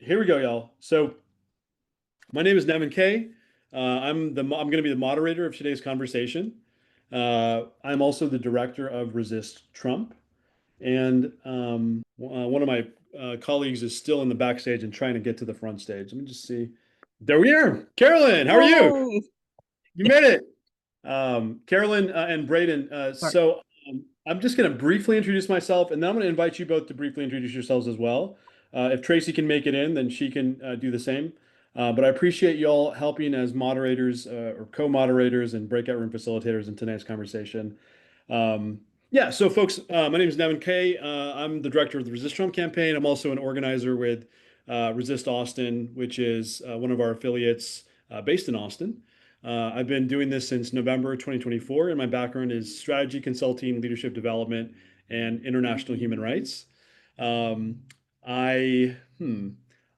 Here we go, y'all. So my name is Nevin Kay. I'm going to be the moderator of today's conversation. I'm also the director of Resist Trump, and one of my colleagues is still in the backstage and trying to get to the front stage. Let me just see. There we are. Carolyn, how are you? Yay! You made it. Carolyn and Braden. Sorry. I'm just going to briefly introduce myself, and then I'm going to invite you both to briefly introduce yourselves as well. If Tracy can make it in, then she can do the same. But I appreciate y'all helping as moderators or co-moderators and breakout room facilitators in tonight's conversation. Um, yeah, so folks, my name is Nevin Kay. I'm the director of the Resist Trump campaign. I'm also an organizer with Resist Austin, which is one of our affiliates based in Austin. I've been doing this since November 2024, and my background is strategy consulting, leadership development, and international human rights. Um, I hmm,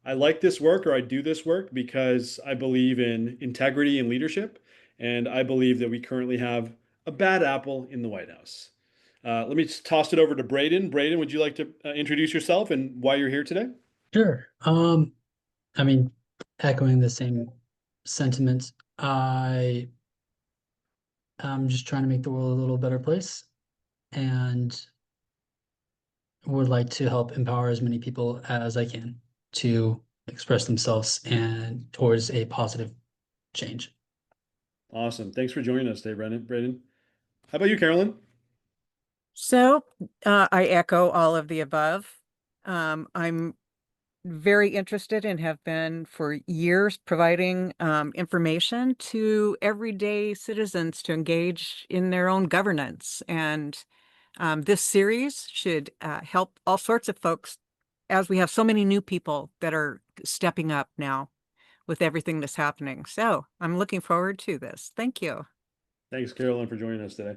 I like this work, or I do this work because I believe in integrity and leadership, and I believe that we currently have a bad apple in the White House. Let me just toss it over to Braden. Braden, would you like to introduce yourself and why you're here today? Sure. I mean, echoing the same sentiments, I am just trying to make the world a little better place and would like to help empower as many people as I can to express themselves and towards a positive change. Awesome. Thanks for joining us today, Braden. Braden. How about you, Carolyn? So, I echo all of the above. I'm very interested and have been for years providing information to everyday citizens to engage in their own governance. And this series should help all sorts of folks as we have so many new people that are stepping up now with everything that's happening. So I'm looking forward to this. Thank you. Thanks, Carolyn, for joining us today.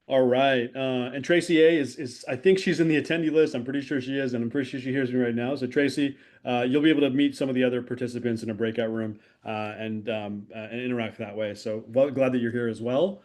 All right. And Tracy A is I think she's in the attendee list. I'm pretty sure she is, and I'm pretty sure she hears me right now. So Tracy, you'll be able to meet some of the other participants in a breakout room and interact that way. So well, glad that you're here as well.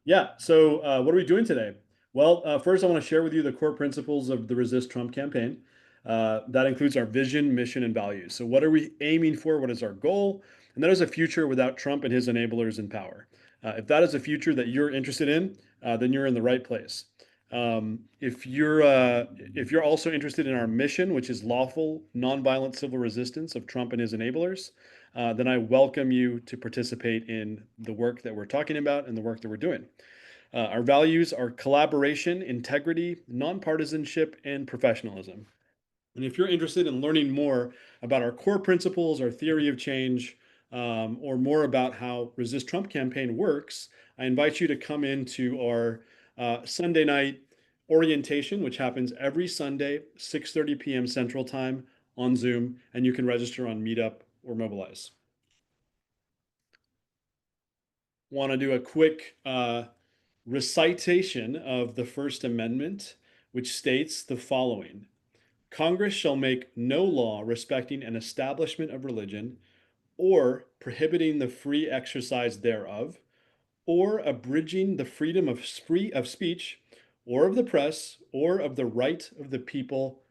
Yeah. So what are we doing today? Well, first I want to share with you the core principles of the Resist Trump campaign. That includes our vision, mission, and values. So what are we aiming for? What is our goal? And that is a future without Trump and his enablers in power. If that is a future that you're interested in, then you're in the right place. If you're also interested in our mission, which is lawful, nonviolent civil resistance of Trump and his enablers, then I welcome you to participate in the work that we're talking about and the work that we're doing. Our values are collaboration, integrity, nonpartisanship, and professionalism. And if you're interested in learning more about our core principles, our theory of change, or more about how Resist Trump campaign works, I invite you to come into our Sunday night orientation, which happens every Sunday, 6:30 p.m. Central Time on Zoom, and you can register on Meetup or Mobilize. Want to do a quick recitation of the First Amendment, which states the following. Congress shall make no law respecting an establishment of religion, or prohibiting the free exercise thereof, or abridging the freedom of speech, or of the press, or of the right of the people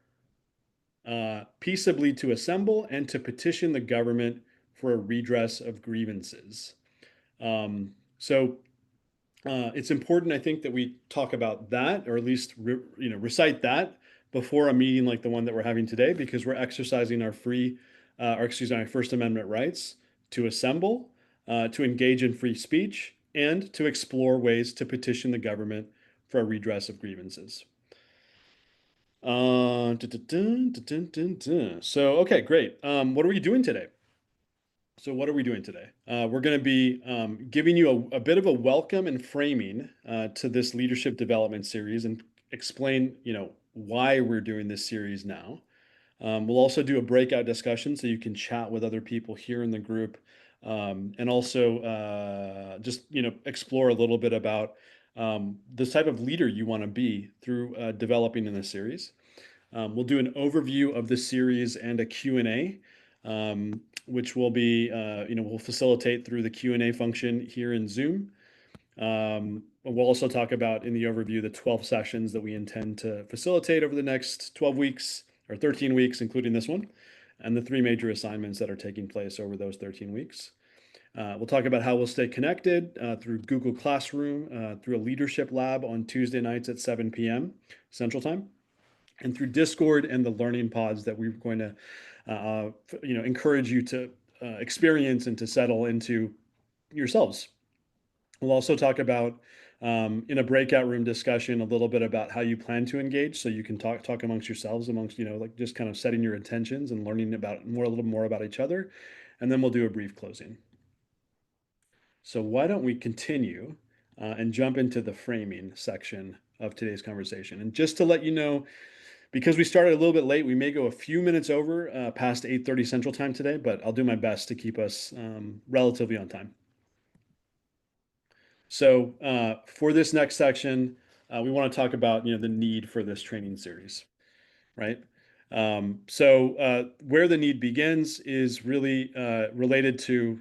peaceably to assemble and to petition the government for a redress of grievances. So it's important, I think, that we talk about that, or at least recite that before a meeting like the one that we're having today, because we're exercising our our First Amendment rights to assemble, to engage in free speech, and to explore ways to petition the government for a redress of grievances. So, okay, great. What are we doing today? We're going to be giving you a bit of a welcome and framing to this leadership development series and explain, why we're doing this series now. We'll also do a breakout discussion so you can chat with other people here in the group, and also just, explore a little bit about the type of leader you want to be through developing in this series. We'll do an overview of the series and a Q&A, which will be, we'll facilitate through the Q&A function here in Zoom. We'll also talk about in the overview the 12 sessions that we intend to facilitate over the next 12 weeks or 13 weeks, including this one, and the 3 major assignments that are taking place over those 13 weeks. We'll talk about how we'll stay connected through Google Classroom, through a leadership lab on Tuesday nights at 7 p.m. Central Time, and through Discord and the learning pods that we're going to, encourage you to experience and to settle into yourselves. We'll also talk about in a breakout room discussion a little bit about how you plan to engage, so you can talk amongst yourselves, amongst like just kind of setting your intentions and learning about a little more about each other, and then we'll do a brief closing. So why don't we continue and jump into the framing section of today's conversation? And just to let you know, because we started a little bit late, we may go a few minutes over past 8:30 Central Time today, but I'll do my best to keep us relatively on time. So for this next section, we want to talk about the need for this training series, right? Where the need begins is really related to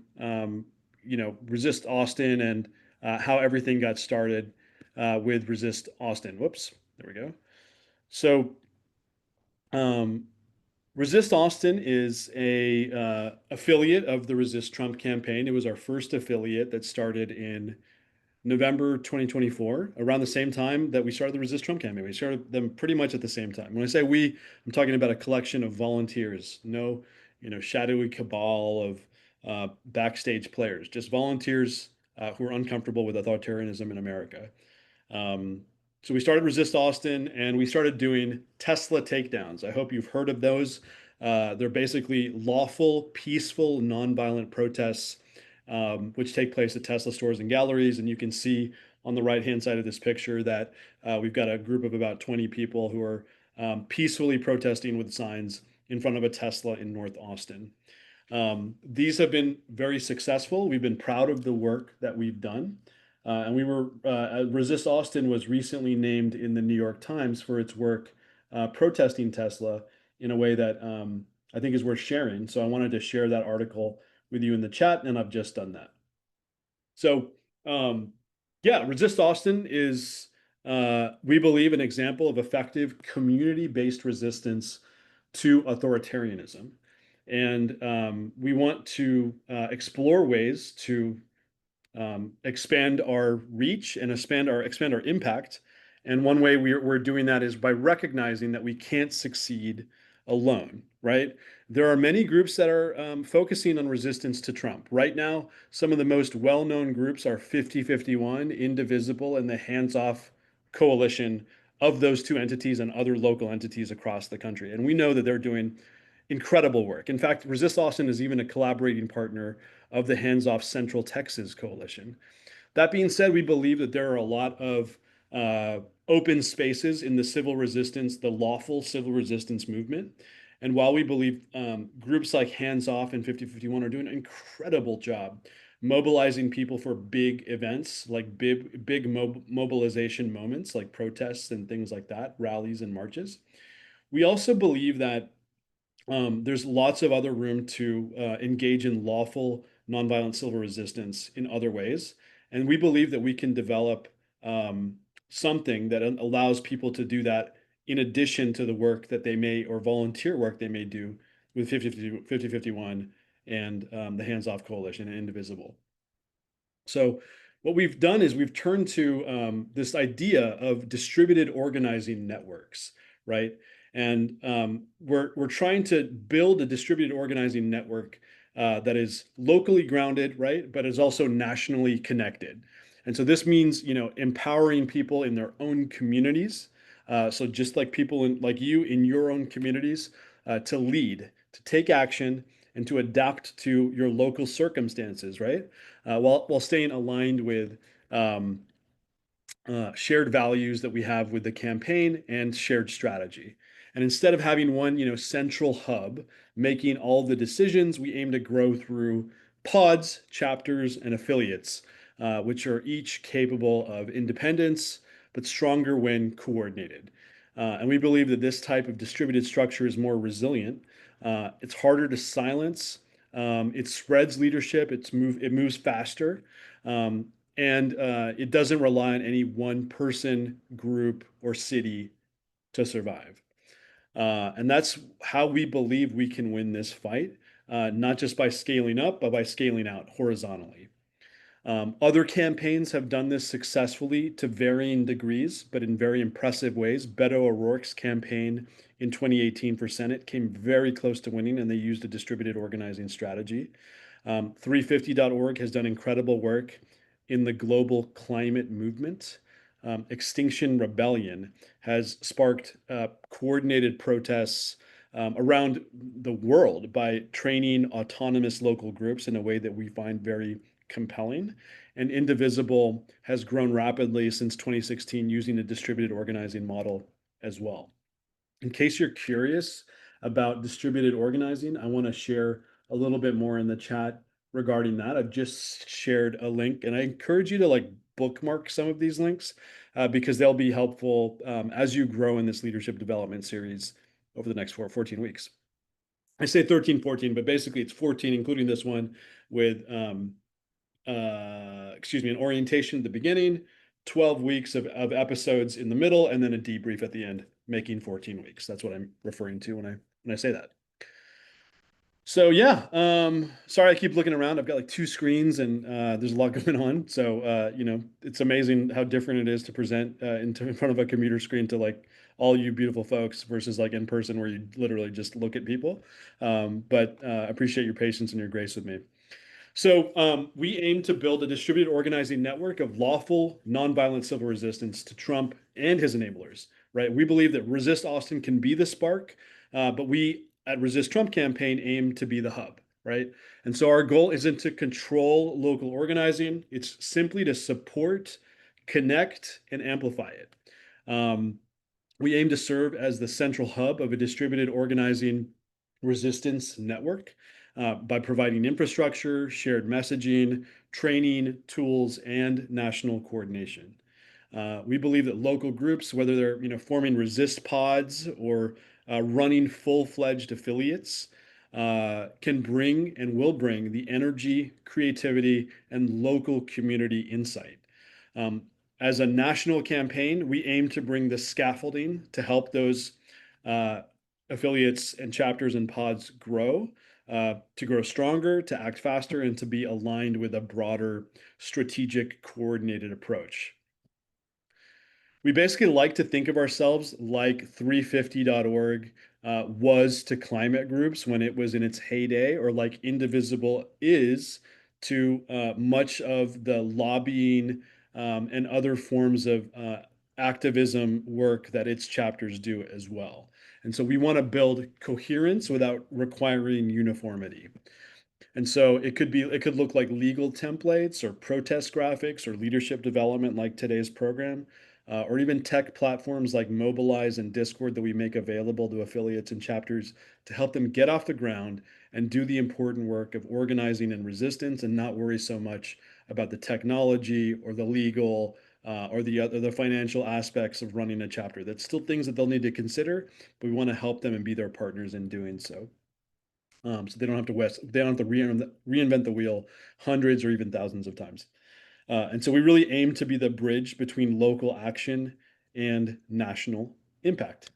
Resist Austin and how everything got started with Resist Austin. Whoops, there we go. So Resist Austin is a affiliate of the Resist Trump campaign. It was our first affiliate that started in November 2024, around the same time that we started the Resist Trump campaign. We started them pretty much at the same time. When I say we, I'm talking about a collection of volunteers, no, shadowy cabal of backstage players, just volunteers who are uncomfortable with authoritarianism in America. So we started Resist Austin, and we started doing Tesla takedowns. I hope you've heard of those. They're basically lawful, peaceful, nonviolent protests which take place at Tesla stores and galleries. And you can see on the right-hand side of this picture that we've got a group of about 20 people who are peacefully protesting with signs in front of a Tesla in North Austin. These have been very successful. We've been proud of the work that we've done. Resist Austin was recently named in the New York Times for its work protesting Tesla in a way that I think is worth sharing. So I wanted to share that article with you in the chat, and I've just done that. So Resist Austin is, we believe, an example of effective community-based resistance to authoritarianism. And we want to explore ways to expand our reach and expand our impact. And one way we're doing that is by recognizing that we can't succeed alone, right? There are many groups that are focusing on resistance to Trump. Right now, some of the most well-known groups are 5051, Indivisible, and the Hands Off Coalition of those two entities and other local entities across the country. And we know that they're doing incredible work. In fact, Resist Austin is even a collaborating partner of the Hands Off Central Texas Coalition. That being said, we believe that there are a lot of open spaces in the civil resistance, the lawful civil resistance movement. And while we believe groups like Hands Off and 5051 are doing an incredible job mobilizing people for big events, like big mobilization moments, like protests and things like that, rallies and marches, we also believe that there's lots of other room to engage in lawful nonviolent civil resistance in other ways. And we believe that we can develop something that allows people to do that in addition to the work that they may, or volunteer work they may do with 5051 and the Hands Off Coalition and Indivisible. So what we've done is we've turned to this idea of distributed organizing networks, right? And we're trying to build a distributed organizing network that is locally grounded, right? But is also nationally connected. And so this means, empowering people in their own communities. So just like people like you in your own communities to lead, to take action, and to adapt to your local circumstances, right? While staying aligned with shared values that we have with the campaign and shared strategy. And instead of having one, central hub making all the decisions, we aim to grow through pods, chapters, and affiliates, which are each capable of independence, but stronger when coordinated. And we believe that this type of distributed structure is more resilient. It's harder to silence. It spreads leadership. It moves faster. And it doesn't rely on any one person, group, or city to survive. And that's how we believe we can win this fight, not just by scaling up, but by scaling out horizontally. Other campaigns have done this successfully to varying degrees, but in very impressive ways. Beto O'Rourke's campaign in 2018 for Senate came very close to winning, and they used a distributed organizing strategy. 350.org has done incredible work in the global climate movement. Extinction Rebellion has sparked coordinated protests around the world by training autonomous local groups in a way that we find very compelling. And Indivisible has grown rapidly since 2016 using a distributed organizing model as well. In case you're curious about distributed organizing, I want to share a little bit more in the chat regarding that. I've just shared a link, and I encourage you to like bookmark some of these links because they'll be helpful as you grow in this leadership development series over the next 14 weeks. I say 13, 14, but basically it's 14, including this one with an orientation at the beginning, 12 weeks of episodes in the middle, and then a debrief at the end, making 14 weeks. That's what I'm referring to when I say that. So yeah, sorry I keep looking around. I've got like two screens and there's a lot going on. So it's amazing how different it is to present in front of a computer screen to like all you beautiful folks versus like in person where you literally just look at people. But I appreciate your patience and your grace with me. So we aim to build a distributed organizing network of lawful, nonviolent civil resistance to Trump and his enablers, right? We believe that Resist Austin can be the spark, but we at Resist Trump campaign aim to be the hub, right? And so our goal isn't to control local organizing. It's simply to support, connect, and amplify it. We aim to serve as the central hub of a distributed organizing resistance network by providing infrastructure, shared messaging, training, tools, and national coordination. We believe that local groups, whether they're forming resist pods or running full-fledged affiliates, can bring and will bring the energy, creativity, and local community insight. As a national campaign, we aim to bring the scaffolding to help those affiliates and chapters and pods grow, to grow stronger, to act faster, and to be aligned with a broader strategic coordinated approach. We basically like to think of ourselves like 350.org was to climate groups when it was in its heyday, or like Indivisible is to much of the lobbying and other forms of activism work that its chapters do as well. And so we want to build coherence without requiring uniformity. And so it could look like legal templates or protest graphics or leadership development like today's program, or even tech platforms like Mobilize and Discord that we make available to affiliates and chapters to help them get off the ground and do the important work of organizing and resistance and not worry so much about the technology or the legal or the financial aspects of running a chapter. That's still things that they'll need to consider, but we want to help them and be their partners in doing so. So they don't have to reinvent the wheel hundreds or even thousands of times. And so we really aim to be the bridge between local action and national impact.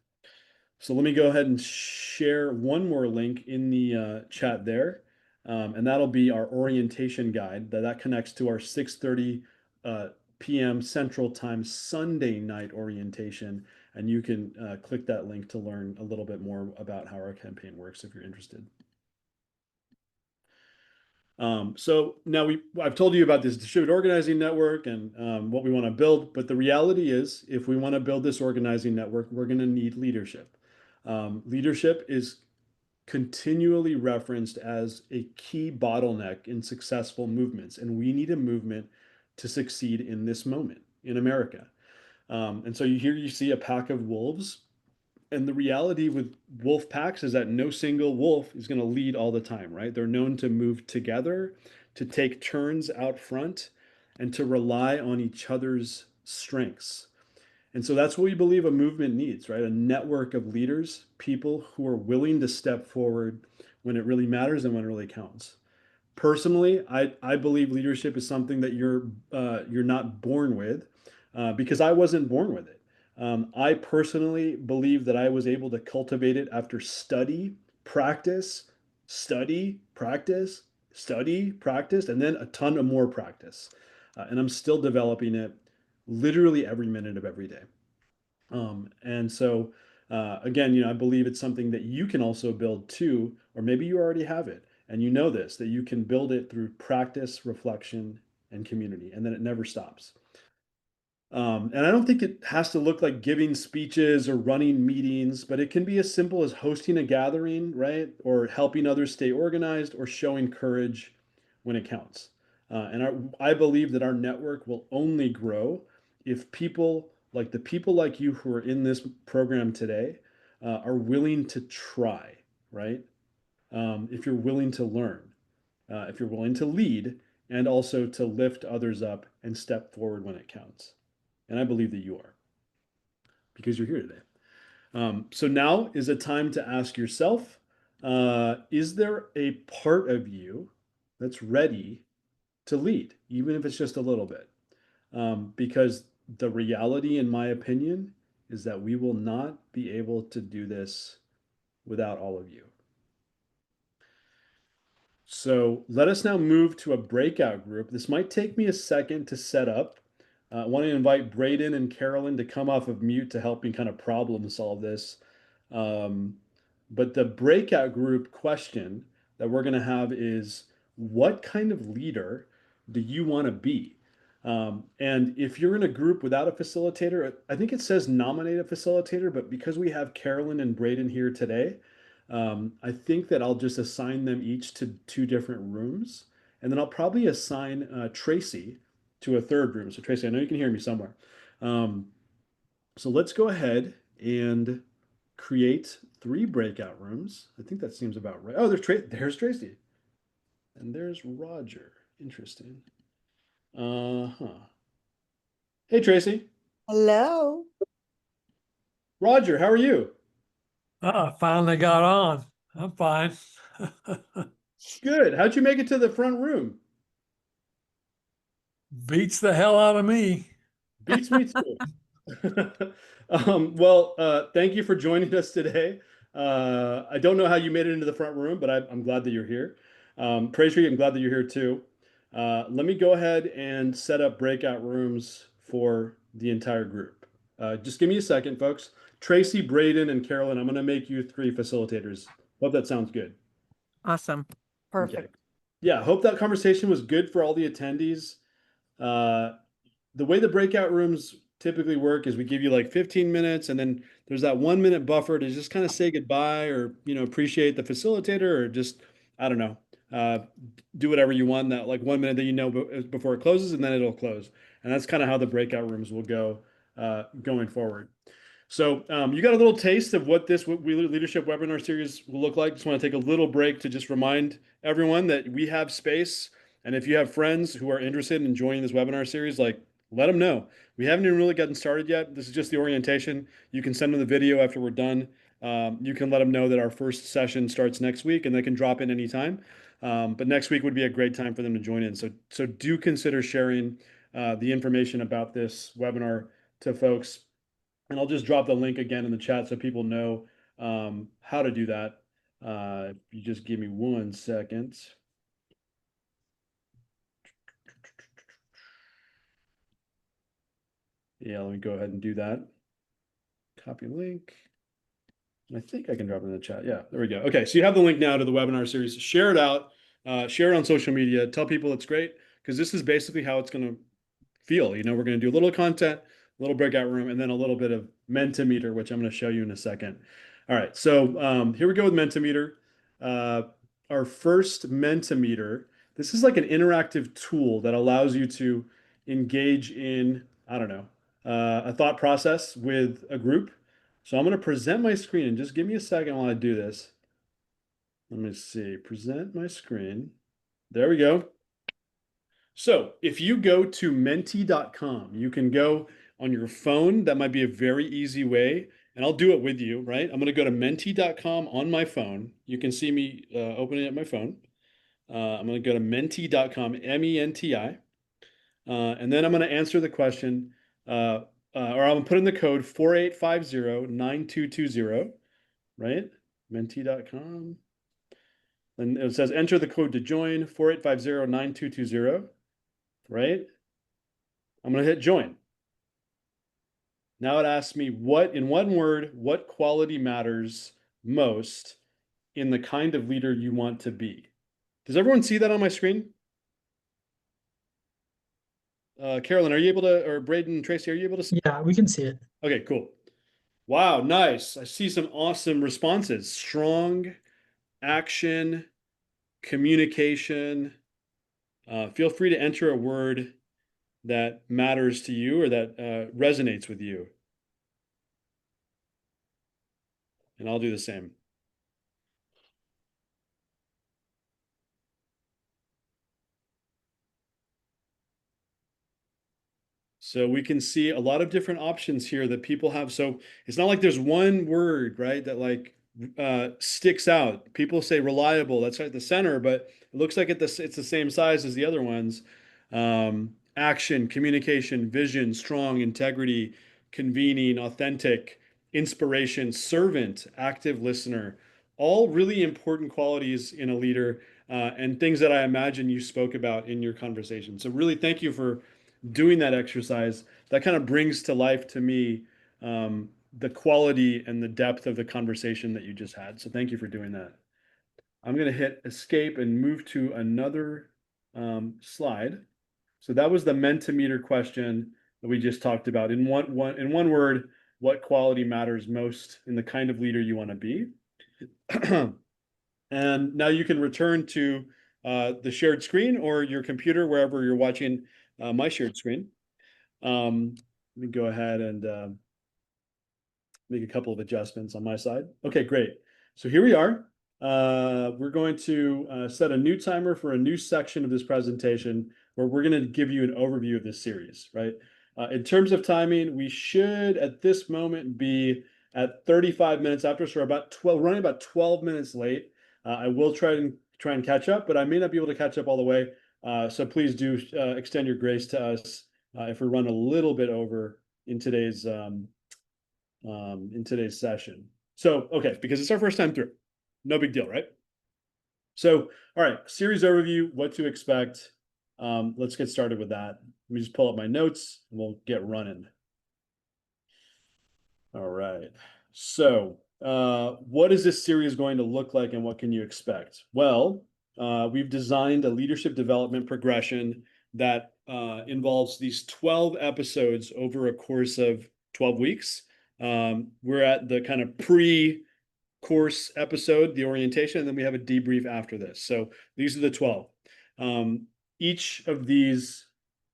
So let me go ahead and share one more link in the chat there. And that'll be our orientation guide that connects to our 6:30 p.m. Central Time Sunday night orientation. And you can click that link to learn a little bit more about how our campaign works if you're interested. So now I've told you about this distributed organizing network and what we want to build, but the reality is if we want to build this organizing network, we're going to need leadership. Leadership is continually referenced as a key bottleneck in successful movements, and we need a movement to succeed in this moment in America. And so you see a pack of wolves. And the reality with wolf packs is that no single wolf is going to lead all the time, right? They're known to move together, to take turns out front, and to rely on each other's strengths. And so that's what we believe a movement needs, right? A network of leaders, people who are willing to step forward when it really matters and when it really counts. Personally, I believe leadership is something that you're not born with, because I wasn't born with it. I personally believe that I was able to cultivate it after study, practice, study, practice, study, practice, and then a ton of more practice. And I'm still developing it literally every minute of every day. And so, again, I believe it's something that you can also build too, or maybe you already have it and you know this, that you can build it through practice, reflection, and community, and then it never stops. And I don't think it has to look like giving speeches or running meetings, but it can be as simple as hosting a gathering, right? Or helping others stay organized or showing courage when it counts. I believe that our network will only grow if the people like you who are in this program today, are willing to try, right? If you're willing to learn, if you're willing to lead, and also to lift others up and step forward when it counts. And I believe that you are because you're here today. So now is a time to ask yourself, is there a part of you that's ready to lead, even if it's just a little bit? Because the reality, in my opinion, is that we will not be able to do this without all of you. So let us now move to a breakout group. This might take me a second to set up. I want to invite Braden and Carolyn to come off of mute to help me kind of problem solve this. Um, but the breakout group question that we're going to have is, what kind of leader do you want to be? And if you're in a group without a facilitator, I think it says nominate a facilitator, but because we have Carolyn and Braden here today, I think that I'll just assign them each to two different rooms, and then I'll probably assign Tracy to a third room. So Tracy, I know you can hear me somewhere. Um, so let's go ahead and create 3 breakout rooms. I think that seems about right. Oh, there's Tracy, and there's Roger. Interesting. Uh-huh. Hey, Tracy. Hello. Roger, how are you? Finally got on. I'm fine. Good. How'd you make it to the front room? Beats the hell out of me. Beats me too. Thank you for joining us today. I don't know how you made it into the front room, but I'm glad that you're here. Praise Tree, I'm glad that you're here too. Let me go ahead and set up breakout rooms for the entire group. Just give me a second, folks. Tracy, Braden, and Carolyn, I'm going to make you 3 facilitators. Hope that sounds good. Awesome. Perfect. Okay. Yeah, hope that conversation was good for all the attendees. The way the breakout rooms typically work is we give you like 15 minutes and then there's that 1 minute buffer to just kind of say goodbye or, appreciate the facilitator or just, I don't know, do whatever you want that like 1 minute that before it closes and then it'll close. And that's kind of how the breakout rooms will go going forward. So you got a little taste of what this leadership webinar series will look like. Just want to take a little break to just remind everyone that we have space. And if you have friends who are interested in joining this webinar series, like let them know. We haven't even really gotten started yet. This is just the orientation. You can send them the video after we're done. You can let them know that our first session starts next week and they can drop in anytime. But next week would be a great time for them to join in. So do consider sharing the information about this webinar to folks. And I'll just drop the link again in the chat so people know how to do that. If you just give me 1 second. Yeah, let me go ahead and do that. Copy link. I think I can drop it in the chat. Yeah, there we go. Okay, so you have the link now to the webinar series. Share it out. Share it on social media. Tell people it's great because this is basically how it's going to feel. We're going to do a little content, a little breakout room, and then a little bit of Mentimeter, which I'm going to show you in a second. All right, so here we go with Mentimeter. Our first Mentimeter. This is like an interactive tool that allows you to engage in, I don't know, a thought process with a group. So I'm going to present my screen and just give me a second while I do this. Let me see, present my screen. There we go. So if you go to menti.com, you can go on your phone. That might be a very easy way. And I'll do it with you, right? I'm going to go to menti.com on my phone. You can see me opening up my phone. I'm going to go to menti.com, MENTI. And then I'm going to answer the question, or I'm gonna put in the code 48509220, right? Menti.com. And it says enter the code to join 48509220, right? I'm gonna hit join. Now it asks me what, in one word, what quality matters most in the kind of leader you want to be. Does everyone see that on my screen? Carolyn, are you able to, or Braden, Tracy, are you able to see? Yeah, we can see it. Okay, cool. Wow, nice. I see some awesome responses. Strong, action, communication. Feel free to enter a word that matters to you or that resonates with you. And I'll do the same. So we can see a lot of different options here that people have. So it's not like there's one word, right, that like sticks out. People say reliable, that's at the center, but it looks like it's the same size as the other ones. Action, communication, vision, strong, integrity, convening, authentic, inspiration, servant, active listener, all really important qualities in a leader and things that I imagine you spoke about in your conversation. So really thank you for doing that exercise. That kind of brings to life to me the quality and the depth of the conversation that you just had. So thank you for doing that. I'm going to hit escape and move to another slide. So that was the Mentimeter question that we just talked about. In one word, what quality matters most in the kind of leader you want to be? And now you can return to the shared screen or your computer, wherever you're watching my shared screen. Let me go ahead and make a couple of adjustments on my side. Okay, great. So here we are. We're going to set a new timer for a new section of this presentation where we're going to give you an overview of this series, right? In terms of timing, we should at this moment be at 35 minutes after, so we're about 12, running about 12 minutes late. I will try and catch up, but I may not be able to catch up all the way. So please do extend your grace to us if we run a little bit over in today's session. So, okay, because it's our first time through, no big deal, right? So, all right, series overview, what to expect. Let's get started with that. Let me just pull up my notes and we'll get running. All right. So, what is this series going to look like and what can you expect? Well, we've designed a leadership development progression that involves these 12 episodes over a course of 12 weeks. We're at the kind of pre-course episode, the orientation, and then we have a debrief after this. So these are the 12. Each of these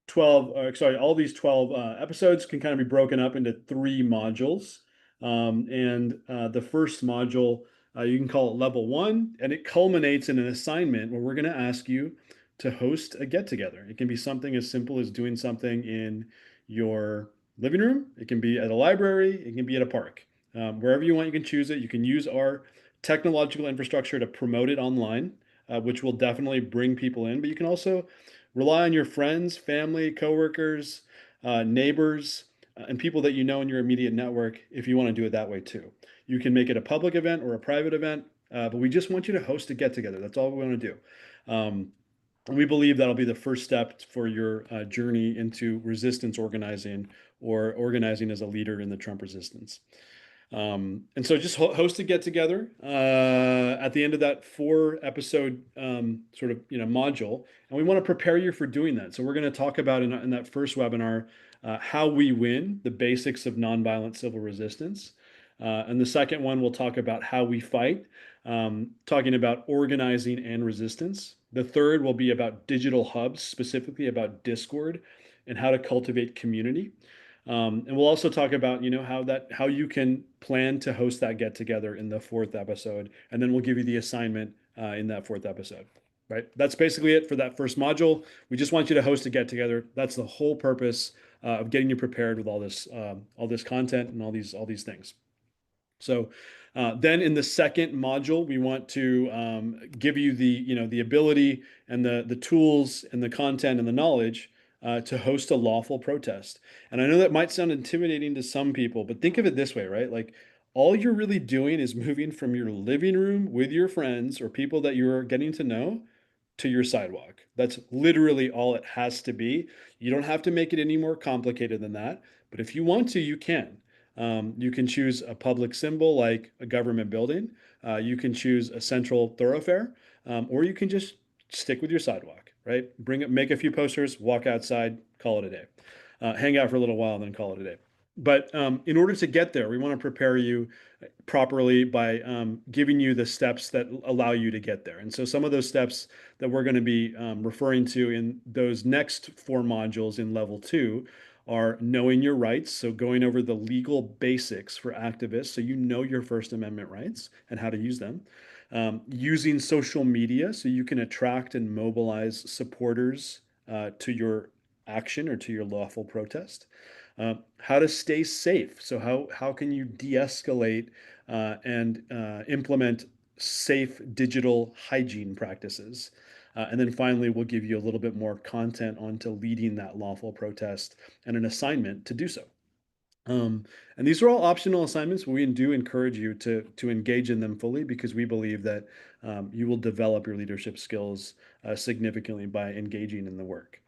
12, all these 12 episodes can kind of be broken up into 3 modules. The first module, you can call it level 1, and it culminates in an assignment where we're going to ask you to host a get-together. It can be something as simple as doing something in your living room. It can be at a library. It can be at a park. Wherever you want, you can choose it. You can use our technological infrastructure to promote it online, which will definitely bring people in. But you can also rely on your friends, family, coworkers, neighbors, and people that you know in your immediate network if you want to do it that way too. You can make it a public event or a private event, but we just want you to host a get-together. That's all we want to do. And we believe that'll be the first step for your journey into resistance organizing or organizing as a leader in the Trump resistance. And so just host a get-together at the end of that 4-episode module, and we want to prepare you for doing that. So we're going to talk about in that first webinar how we win, the basics of nonviolent civil resistance. And the second one, we'll talk about how we fight, talking about organizing and resistance. The third will be about digital hubs, specifically about Discord and how to cultivate community. And we'll also talk about, how you can plan to host that get together in the 4th episode. And then we'll give you the assignment in that 4th episode, right? That's basically it for that first module. We just want you to host a get together. That's the whole purpose of getting you prepared with all this content and all these things. So then in the second module, we want to give you the ability and the tools and the content and the knowledge to host a lawful protest. And I know that might sound intimidating to some people, but think of it this way, right? Like all you're really doing is moving from your living room with your friends or people that you're getting to know to your sidewalk. That's literally all it has to be. You don't have to make it any more complicated than that. But if you want to, you can. You can choose a public symbol like a government building. You can choose a central thoroughfare, or you can just stick with your sidewalk, right? Bring it, make a few posters, walk outside, call it a day. Hang out for a little while, and then call it a day. But in order to get there, we want to prepare you properly by giving you the steps that allow you to get there. And so some of those steps that we're going to be referring to in those next 4 modules in level 2 are knowing your rights. So going over the legal basics for activists so you know your First Amendment rights and how to use them. Using social media so you can attract and mobilize supporters to your action or to your lawful protest. How to stay safe. So how can you de-escalate and implement safe digital hygiene practices? And then finally, we'll give you a little bit more content onto leading that lawful protest and an assignment to do so. And these are all optional assignments. We do encourage you to engage in them fully because we believe that you will develop your leadership skills significantly by engaging in the work.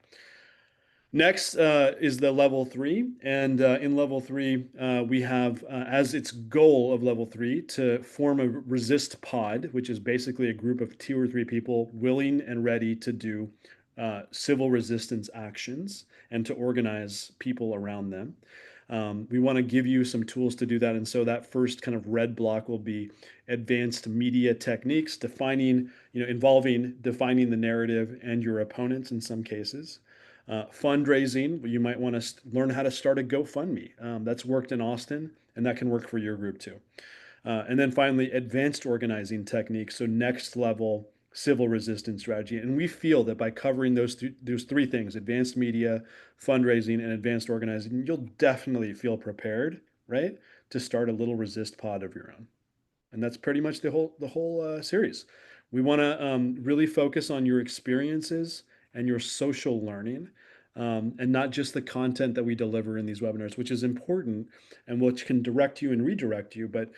Next is the level 3, and in level 3, we have as its goal of level 3 to form a resist pod, which is basically a group of 2 or 3 people willing and ready to do civil resistance actions and to organize people around them. We want to give you some tools to do that, and so that first kind of red block will be advanced media techniques, involving defining the narrative and your opponents in some cases. Fundraising, you might want to learn how to start a GoFundMe. That's worked in Austin, and that can work for your group too. And then finally, advanced organizing techniques, so next level civil resistance strategy. And we feel that by covering those 3 things, advanced media, fundraising, and advanced organizing, you'll definitely feel prepared, right, to start a little resist pod of your own. And that's pretty much the whole series. We want to really focus on your experiences and your social learning, and not just the content that we deliver in these webinars, which is important and which can direct you and redirect you, but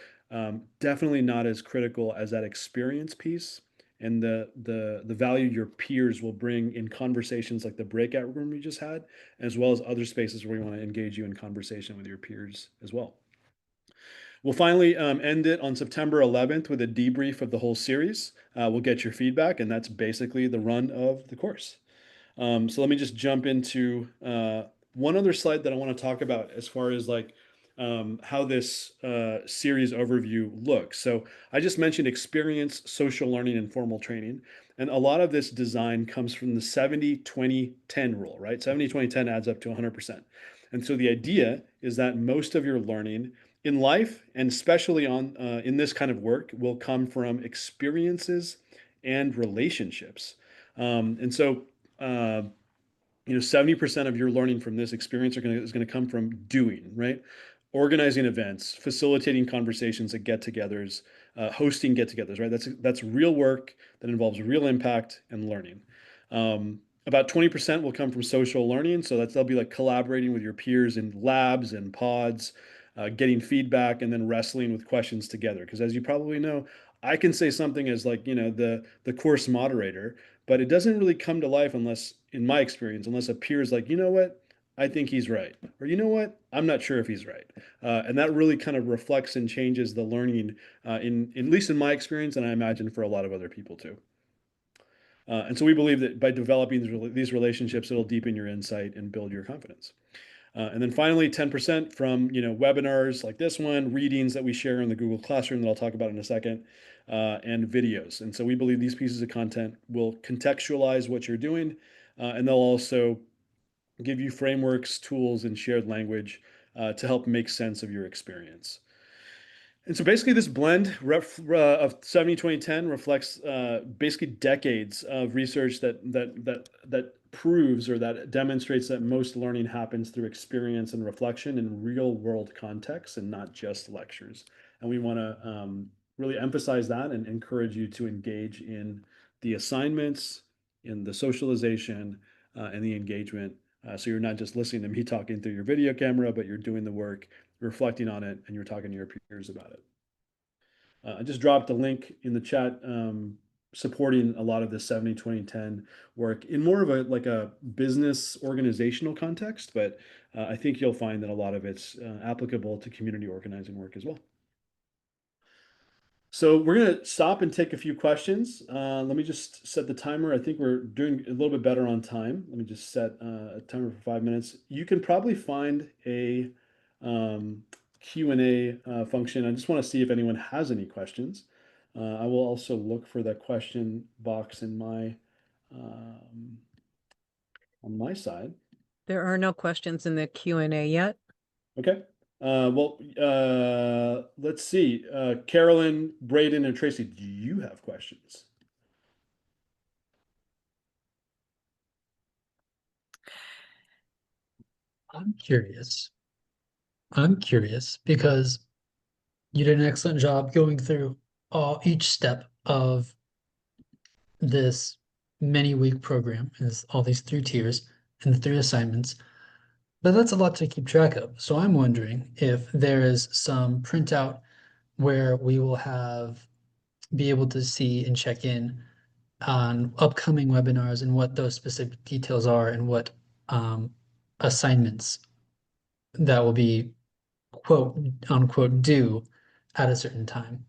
definitely not as critical as that experience piece and the value your peers will bring in conversations like the breakout room we just had, as well as other spaces where we want to engage you in conversation with your peers as well. We'll finally end it on September 11th with a debrief of the whole series. We'll get your feedback, and that's basically the run of the course. So let me just jump into one other slide that I want to talk about as far as like how this series overview looks. So I just mentioned experience, social learning, and formal training. And a lot of this design comes from the 70-20-10 rule, right? 70-20-10 adds up to 100%. And so the idea is that most of your learning in life, and especially in this kind of work, will come from experiences and relationships. And so 70% of your learning from this experience is going to come from doing, right? Organizing events, facilitating conversations at get-togethers, hosting get-togethers, right? That's real work that involves real impact and learning. About 20% will come from social learning, so that'll be like collaborating with your peers in labs and pods, getting feedback, and then wrestling with questions together. Because as you probably know, I can say something as like the course moderator, but it doesn't really come to life unless, in my experience, unless a peer is like, you know what, I think he's right, or you know what, I'm not sure if he's right, and that really kind of reflects and changes the learning, in at least in my experience, and I imagine for a lot of other people too. And so we believe that by developing these relationships, it'll deepen your insight and build your confidence. And then finally, 10% from webinars like this one, readings that we share in the Google Classroom that I'll talk about in a second, and videos. And so we believe these pieces of content will contextualize what you're doing, and they'll also give you frameworks, tools, and shared language to help make sense of your experience. And so basically this blend of 70-20-10 reflects basically decades of research that proves or that demonstrates that most learning happens through experience and reflection in real world contexts and not just lectures. And we want to really emphasize that and encourage you to engage in the assignments, in the socialization, and the engagement So you're not just listening to me talking through your video camera, but you're doing the work, reflecting on it, and you're talking to your peers about it. I just dropped a link in the chat supporting a lot of the 70-20-10 work in more of a like a business organizational context, but I think you'll find that a lot of it's applicable to community organizing work as well. So we're going to stop and take a few questions. Let me just set the timer. I think we're doing a little bit better on time. Let me just set a timer for 5 minutes. You can probably find a Q&A function. I just want to see if anyone has any questions. I will also look for the question box in my on my side. There are no questions in the Q&A yet. Okay. Let's see. Carolyn, Braden, and Tracy, do you have questions? I'm curious. Because you did an excellent job going through each step of this many week program, is all these 3 tiers and the 3 assignments. But that's a lot to keep track of. So I'm wondering if there is some printout where we will be able to see and check in on upcoming webinars and what those specific details are and what assignments that will be quote unquote due at a certain time.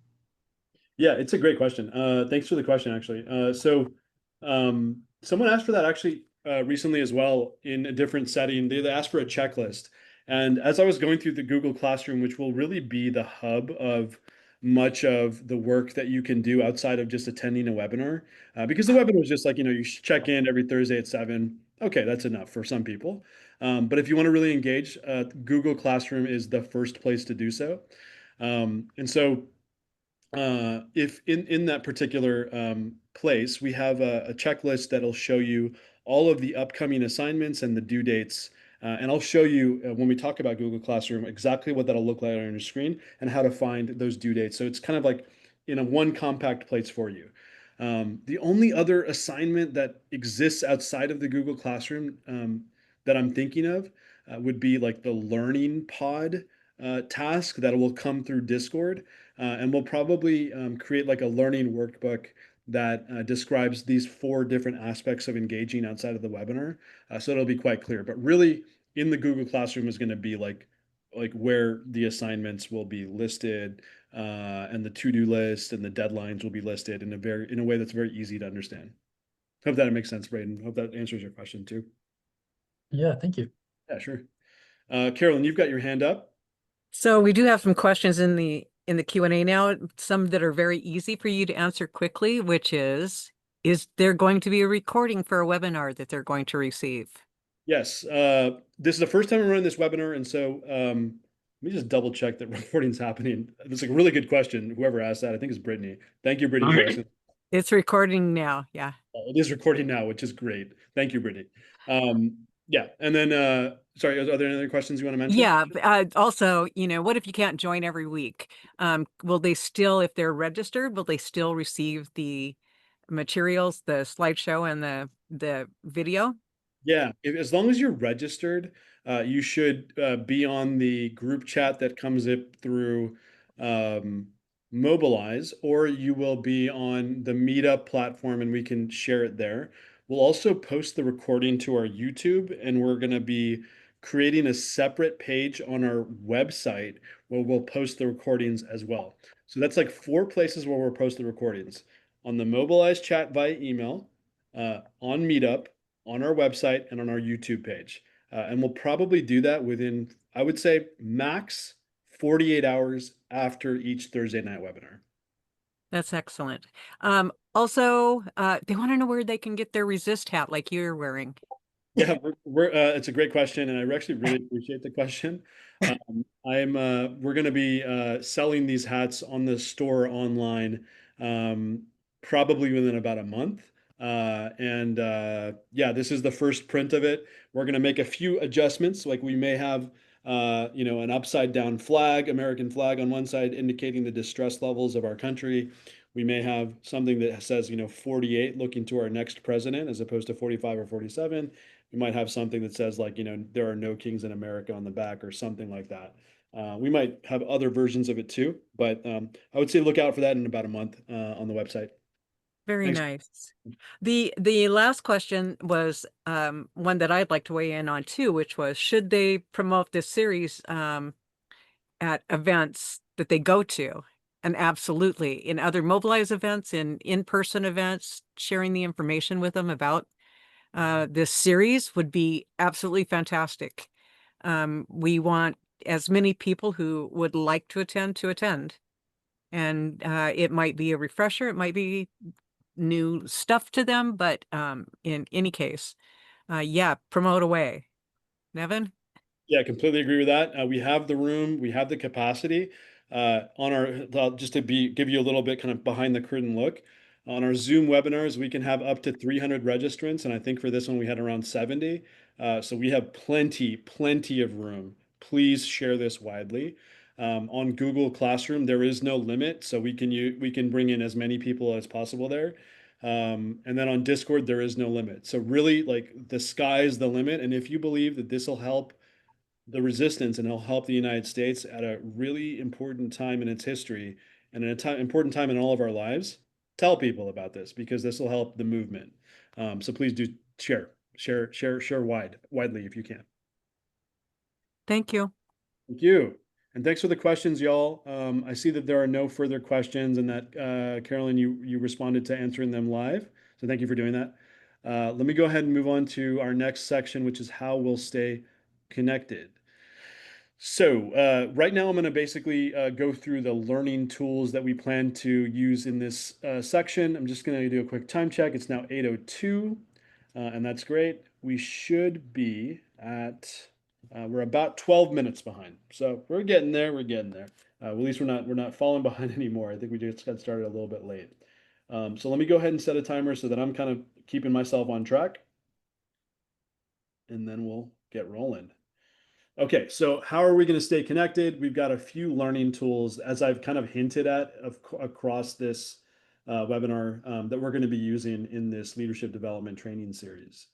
Yeah, it's a great question. Thanks for the question, actually. Someone asked for that actually recently as well in a different setting. They asked for a checklist. And as I was going through the Google Classroom, which will really be the hub of much of the work that you can do outside of just attending a webinar, because the webinar is just like, you check in every Thursday at 7. Okay, that's enough for some people. But if you want to really engage, Google Classroom is the first place to do so. If in that particular place, we have a checklist that'll show you all of the upcoming assignments and the due dates. And I'll show you when we talk about Google Classroom exactly what that'll look like on your screen and how to find those due dates. So it's kind of like in a one compact place for you. The only other assignment that exists outside of the Google Classroom that I'm thinking of would be like the Learning Pod task that will come through Discord. And we'll probably create like a learning workbook that describes these 4 different aspects of engaging outside of the webinar. So it'll be quite clear. But really, in the Google Classroom is going to be like where the assignments will be listed, and the to-do list and the deadlines will be listed in a way that's very easy to understand. Hope that makes sense, Braden. Hope that answers your question too. Yeah, thank you. Yeah, sure. Carolyn, you've got your hand up. So we do have some questions in the Q&A now, some that are very easy for you to answer quickly, which is there going to be a recording for a webinar that they're going to receive? Yes, this is the first time I'm running this webinar, and so let me just double check that recording's happening. That's a really good question. Whoever asked that, I think it's Brittany. Thank you, Brittany, for asking. It's recording now, yeah. It is recording now, which is great. Thank you, Brittany. Yeah, and then sorry, are there any other questions you want to mention? Yeah, also, what if you can't join every week? Will they still, if they're registered, will they still receive the materials, the slideshow and the video? Yeah, as long as you're registered, you should be on the group chat that comes up through Mobilize, or you will be on the Meetup platform and we can share it there. We'll also post the recording to our YouTube, and we're going to be creating a separate page on our website where we'll post the recordings as well. So that's like 4 places where we'll post the recordings: on the Mobilize chat via email, on Meetup, on our website, and on our YouTube page. And we'll probably do that within, I would say, max 48 hours after each Thursday night webinar. That's excellent. Also, they want to know where they can get their Resist hat like you're wearing. Yeah, it's a great question, and I actually really appreciate the question. We're going to be selling these hats on the store online, probably within about a month. Yeah, this is the first print of it. We're going to make a few adjustments, like we may have an upside down flag, American flag on one side indicating the distress levels of our country. We may have something that says 48 looking to our next president as opposed to 45 or 47. We might have something that says like, there are no kings in America on the back or something like that. We might have other versions of it too, but I would say look out for that in about a month on the website. Very Thanks. nice. The last question was one that I'd like to weigh in on too, which was, should they promote this series at events that they go to? And absolutely, in other mobilized events, in-person events, sharing the information with them about this series would be absolutely fantastic. We want as many people who would like to attend. And it might be a refresher, it might be new stuff to them, but in any case, yeah, promote away. Nevin? Yeah, completely agree with that. We have the room, we have the capacity. On our just to give you a little bit kind of behind the curtain look on our Zoom webinars, we can have up to 300 registrants, and I think for this one we had around 70. So we have plenty of room. Please share this widely. On Google Classroom, there is no limit, so we can bring in as many people as possible there. And then on Discord, there is no limit. So really, like the sky's the limit, and if you believe that this will help the resistance and it'll help the United States at a really important time in its history and at a important time in all of our lives, tell people about this because this will help the movement. So please do share widely if you can. Thank you. Thank you. And thanks for the questions, y'all. I see that there are no further questions and that Carolyn, you responded to answering them live. So thank you for doing that. Let me go ahead and move on to our next section, which is how we'll stay connected. So right now I'm going to basically go through the learning tools that we plan to use in this section. I'm just going to do a quick time check. It's now 8:02, and that's great. We should be at, we're about 12 minutes behind. So we're getting there, at least we're not falling behind anymore. I think we just got started a little bit late. So let me go ahead and set a timer so that I'm kind of keeping myself on track. And then we'll get rolling. Okay, so how are we going to stay connected? We've got a few learning tools, as I've kind of hinted at across this webinar that we're going to be using in this leadership development training series.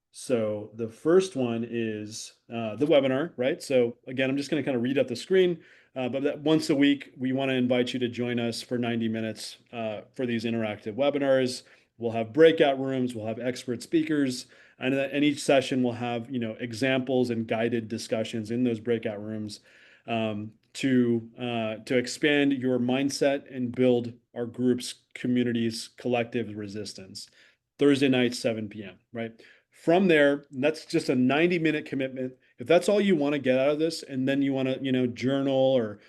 So the first one is the webinar, right? So again, I'm just going to kind of read up the screen, but that once a week, we want to invite you to join us for 90 minutes for these interactive webinars. We'll have breakout rooms, we'll have expert speakers, and each session will have, examples and guided discussions in those breakout rooms to expand your mindset and build our group's community's collective resistance. Thursday night, 7 p.m., right? From there, that's just a 90-minute commitment. If that's all you want to get out of this, and then you want to, journal or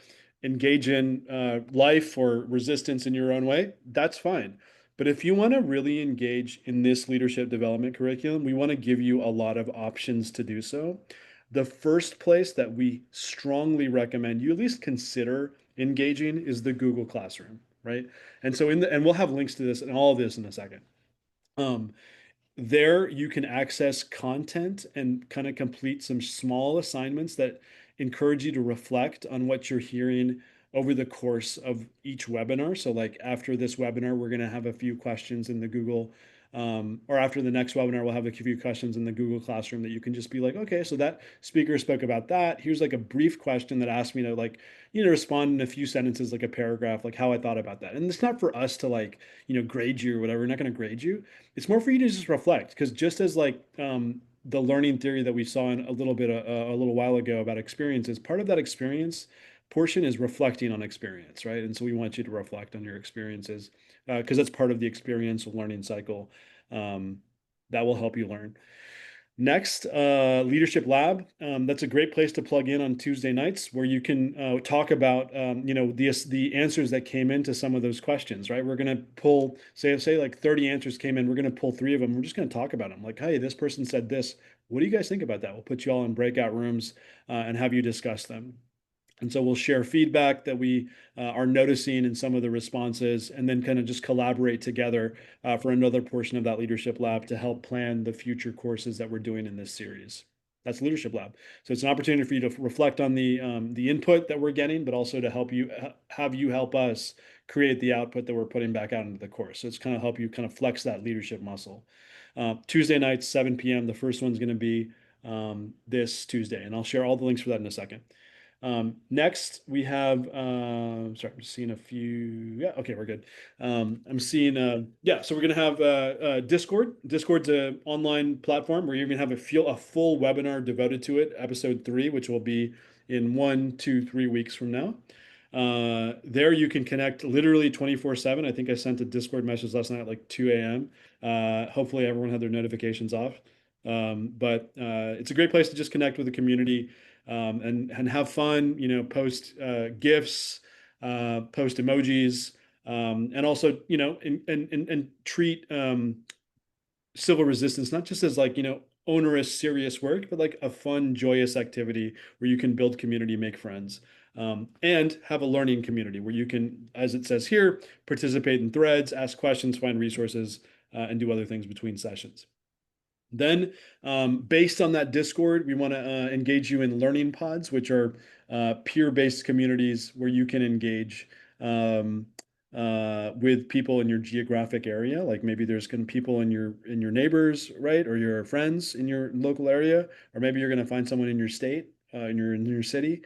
engage in life or resistance in your own way, that's fine. But if you want to really engage in this leadership development curriculum, we want to give you a lot of options to do so. The first place that we strongly recommend you at least consider engaging is the Google Classroom, right? And so and we'll have links to this and all of this in a second. There you can access content and kind of complete some small assignments that encourage you to reflect on what you're hearing over the course of each webinar. So like after this webinar, we're going to have a few questions in the Google, or after the next webinar, we'll have a few questions in the Google Classroom that you can just be like, okay, so that speaker spoke about that. Here's like a brief question that asked me to like, respond in a few sentences, like a paragraph, like how I thought about that. And it's not for us to like, grade you or whatever. We're not going to grade you. It's more for you to just reflect, because just as like the learning theory that we saw in a little while ago about experiences, part of that experience portion is reflecting on experience, right? And so we want you to reflect on your experiences because that's part of the experiential learning cycle that will help you learn. Next, Leadership Lab. That's a great place to plug in on Tuesday nights where you can talk about, the answers that came into some of those questions, right? We're going to pull, say like 30 answers came in. We're going to pull 3 of them. We're just going to talk about them. Like, hey, this person said this. What do you guys think about that? We'll put you all in breakout rooms and have you discuss them. And so we'll share feedback that we are noticing in some of the responses, and then kind of just collaborate together for another portion of that Leadership Lab to help plan the future courses that we're doing in this series. That's Leadership Lab. So it's an opportunity for you to reflect on the input that we're getting, but also to help you have you help us create the output that we're putting back out into the course. So it's kind of help you kind of flex that leadership muscle. Tuesday nights, 7 p.m. The first one's going to be this Tuesday, and I'll share all the links for that in a second. Next, we have, sorry, I'm just seeing a few. Yeah, okay, we're good. I'm seeing, yeah, so we're going to have Discord. Discord's an online platform where you're going to have a full webinar devoted to it, episode 3, which will be in 1, 2, 3 weeks from now. There you can connect literally 24/7. I think I sent a Discord message last night at like 2 a.m. Hopefully everyone had their notifications off. But it's a great place to just connect with the community and have fun, you know, post GIFs, post emojis, and also, you know, and treat civil resistance not just as like, you know, onerous, serious work, but like a fun, joyous activity where you can build community, make friends, and have a learning community where you can, as it says here, participate in threads, ask questions, find resources, and do other things between sessions. Then, based on that Discord, we want to engage you in learning pods, which are peer-based communities where you can engage with people in your geographic area. Like maybe there's going to be people in your neighbors, right, or your friends in your local area, or maybe you're going to find someone in your state, in your city.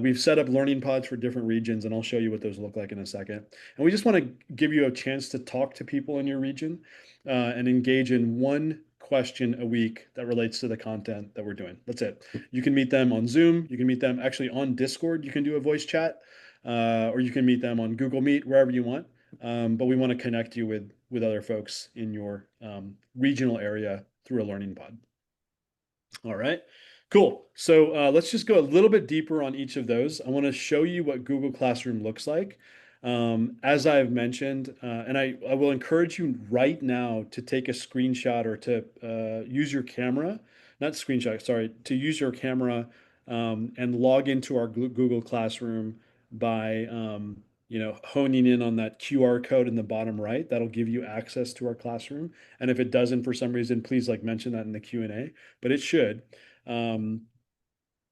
We've set up learning pods for different regions, and I'll show you what those look like in a second. And we just want to give you a chance to talk to people in your region and engage in one question a week that relates to the content that we're doing. That's it. You can meet them on Zoom. You can meet them actually on Discord. You can do a voice chat, or you can meet them on Google Meet, wherever you want. But we want to connect you with other folks in your regional area through a learning pod. All right, cool. So let's just go a little bit deeper on each of those. I want to show you what Google Classroom looks like. As I've mentioned, and I will encourage you right now to take a screenshot or to use your camera, not screenshot, sorry, to use your camera and log into our Google Classroom by, you know, honing in on that QR code in the bottom right. That'll give you access to our classroom. And if it doesn't for some reason, please like mention that in the Q&A, but it should.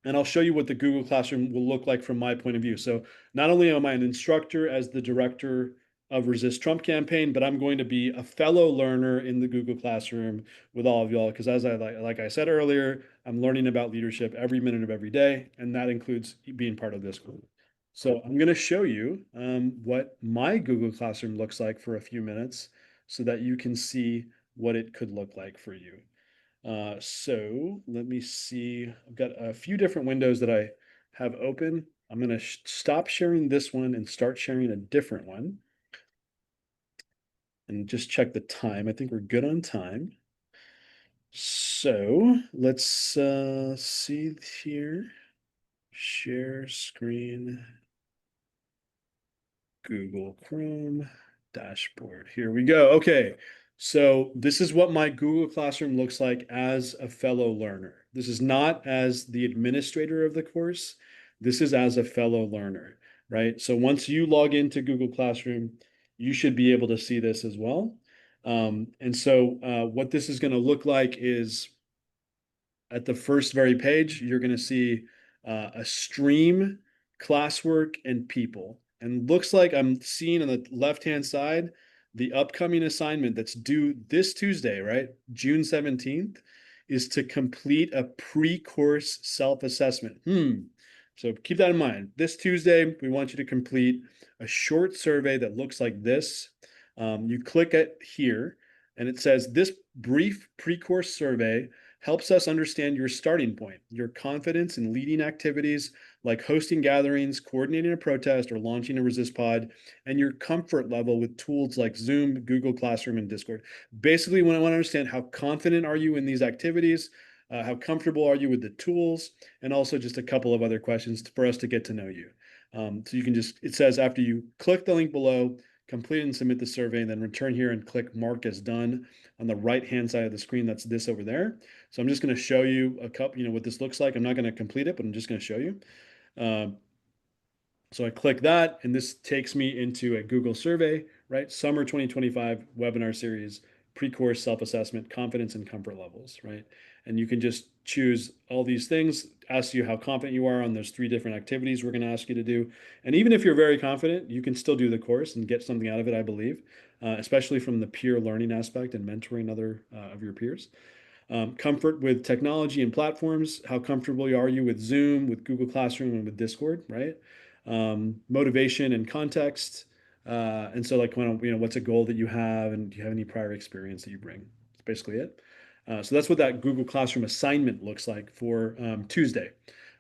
And I'll show you what the Google Classroom will look like from my point of view. So not only am I an instructor as the director of Resist Trump campaign, but I'm going to be a fellow learner in the Google Classroom with all of y'all. Because as like I said earlier, I'm learning about leadership every minute of every day, and that includes being part of this group. So I'm going to show you what my Google Classroom looks like for a few minutes so that you can see what it could look like for you. So let me see. I've got a few different windows that I have open. I'm going to stop sharing this one and start sharing a different one. And just check the time. I think we're good on time. So let's see here. Share screen. Google Chrome dashboard. Here we go. Okay. So this is what my Google Classroom looks like as a fellow learner. This is not as the administrator of the course. This is as a fellow learner, right? So once you log into Google Classroom, you should be able to see this as well. And so what this is going to look like is at the first very page, you're going to see a stream, classwork, and people. And looks like I'm seeing on the left-hand side, the upcoming assignment that's due this Tuesday, right? June 17th, is to complete a pre-course self-assessment. So keep that in mind. This Tuesday, we want you to complete a short survey that looks like this. You click it here, and it says, this brief pre-course survey helps us understand your starting point, your confidence in leading activities like hosting gatherings, coordinating a protest, or launching a resist pod, and your comfort level with tools like Zoom, Google Classroom, and Discord. Basically, when I want to understand how confident are you in these activities, how comfortable are you with the tools, and also just a couple of other questions for us to get to know you. So you can just, it says after you click the link below, complete and submit the survey, and then return here and click mark as done on the right-hand side of the screen. That's this over there. So I'm just going to show you a couple, you know, what this looks like. I'm not going to complete it, but I'm just going to show you. So I click that, and this takes me into a Google survey, right? Summer 2025 webinar series, pre-course self-assessment, confidence and comfort levels, right? and you can just choose all these things, ask you how confident you are on those 3 different activities we're going to ask you to do. And even if you're very confident, you can still do the course and get something out of it, I believe, especially from the peer learning aspect and mentoring other of your peers. Comfort with technology and platforms. How comfortable are you with Zoom, with Google Classroom, and with Discord, right? Motivation and context. And so like, what's a goal that you have, and do you have any prior experience that you bring? That's basically it. So that's what that Google Classroom assignment looks like for Tuesday.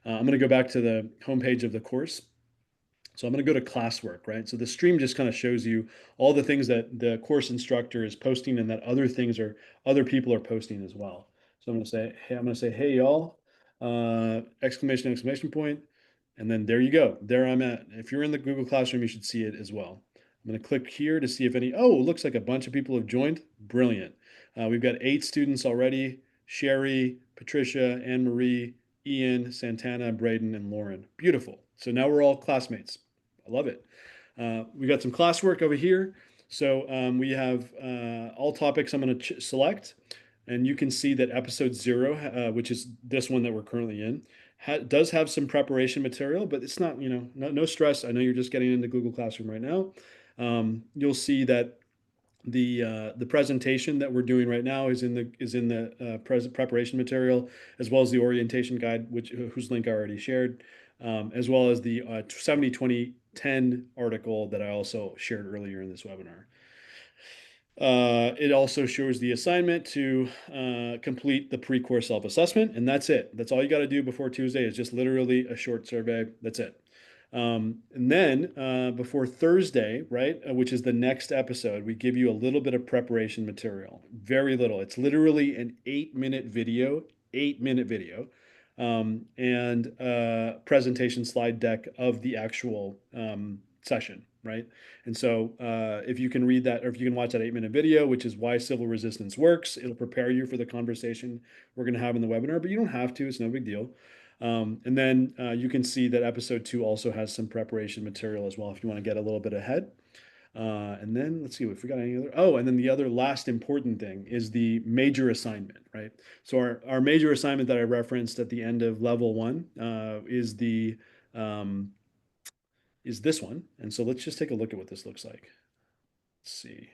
I'm going to go back to the homepage of the course. So I'm going to go to classwork, right? So the stream just kind of shows you all the things that the course instructor is posting and that other people are posting as well. So I'm going to say, hey y'all, exclamation, exclamation point. And then there you go. There I'm at. If you're in the Google Classroom, you should see it as well. I'm going to click here to see if it looks like a bunch of people have joined. Brilliant. We've got 8 students already: Sherry, Patricia, Anne Marie, Ian, Santana, Braden, and Lauren. Beautiful. So now we're all classmates. I love it. We got some classwork over here. So we have all topics I'm going to select. And you can see that episode 0, which is this one that we're currently in, does have some preparation material, but it's not, no stress. I know you're just getting into Google Classroom right now. You'll see that the presentation that we're doing right now is in the preparation material, as well as the orientation guide, whose link I already shared, as well as the 70-20-10 article that I also shared earlier in this webinar. It also shows the assignment to complete the pre-course self-assessment, and that's it. That's all you got to do before Tuesday, is just literally a short survey. That's it. And then before Thursday, right, which is the next episode, we give you a little bit of preparation material. Very little. It's literally an 8-minute video, and presentation slide deck of the actual session, right? And so if you can read that, or if you can watch that 8-minute video, which is why civil resistance works, it'll prepare you for the conversation we're going to have in the webinar, but you don't have to. It's no big deal. And then you can see that episode 2 also has some preparation material as well if you want to get a little bit ahead. And then let's see if we got any other. Oh, and then the other last important thing is the major assignment, right? So our major assignment that I referenced at the end of level 1 is this one. And so let's just take a look at what this looks like. Let's see.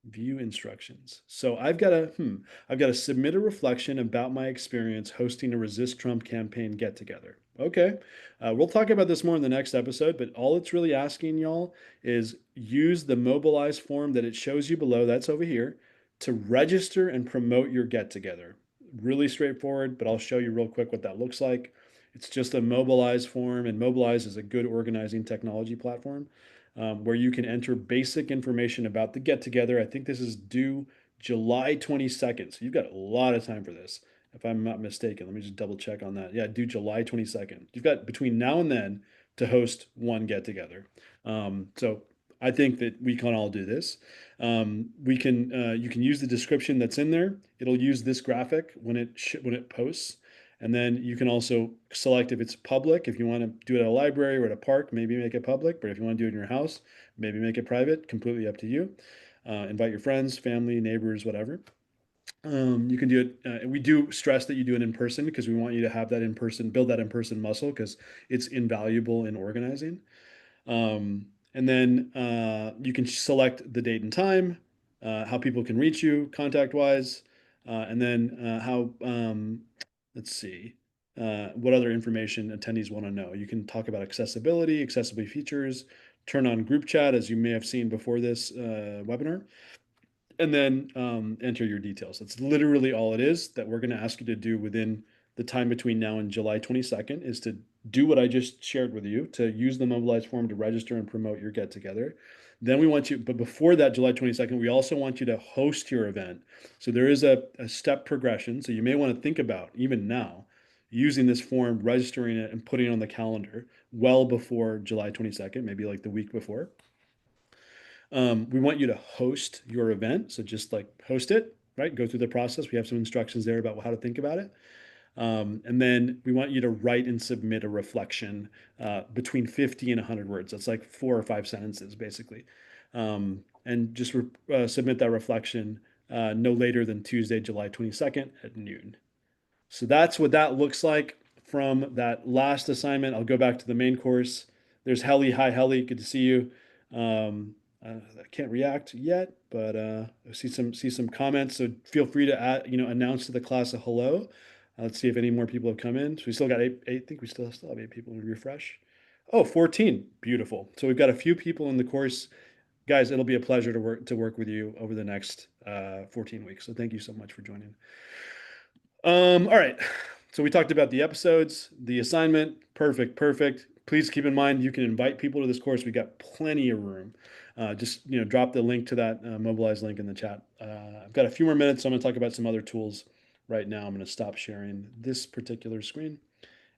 View instructions. So I've got to submit a reflection about my experience hosting a Resist Trump campaign get together. Okay, we'll talk about this more in the next episode, but all it's really asking y'all is use the Mobilize form that it shows you below, that's over here, to register and promote your get together. Really straightforward, but I'll show you real quick what that looks like. It's just a Mobilize form, and Mobilize is a good organizing technology platform. Where you can enter basic information about the get together. I think this is due July 22nd. So you've got a lot of time for this, if I'm not mistaken. Let me just double check on that. Yeah, due July 22nd. You've got between now and then to host one get together. So I think that we can all do this. You can use the description that's in there. It'll use this graphic when it posts. And then you can also select if it's public. If you want to do it at a library or at a park, maybe make it public. But if you want to do it in your house, maybe make it private. Completely up to you. Invite your friends, family, neighbors, whatever. You can do it. We do stress that you do it in person because we want you to have that in person, build that in person muscle, because it's invaluable in organizing. And then you can select the date and time, how people can reach you contact wise, and then let's see, what other information attendees want to know. You can talk about accessibility features, turn on group chat, as you may have seen before this webinar, and then enter your details. That's literally all it is that we're going to ask you to do within the time between now and July 22nd, is to do what I just shared with you, to use the Mobilize form to register and promote your get together. Then we want you, but before that, July 22nd, we also want you to host your event. So there is a step progression. So you may want to think about, even now, using this form, registering it, and putting it on the calendar well before July 22nd, maybe like the week before. We want you to host your event. So just like host it, right? Go through the process. We have some instructions there about how to think about it. And then we want you to write and submit a reflection between 50 and 100 words. That's like 4 or 5 sentences, basically. And just submit that reflection no later than Tuesday, July 22nd at noon. So that's what that looks like from that last assignment. I'll go back to the main course. There's Helly. Hi, Helly. Good to see you. I can't react yet, but I see some comments. So feel free to announce to the class a hello. Let's see if any more people have come in. So we still got eight. I think we still have 8 people. Refresh. Oh, 14. Beautiful. So we've got a few people in the course. Guys, it'll be a pleasure to work with you over the next 14 weeks. So thank you so much for joining. All right. So we talked about the episodes, the assignment. Perfect. Please keep in mind you can invite people to this course. We got plenty of room. Just drop the link to that Mobilize link in the chat. I've got a few more minutes, so I'm going to talk about some other tools right now. I'm going to stop sharing this particular screen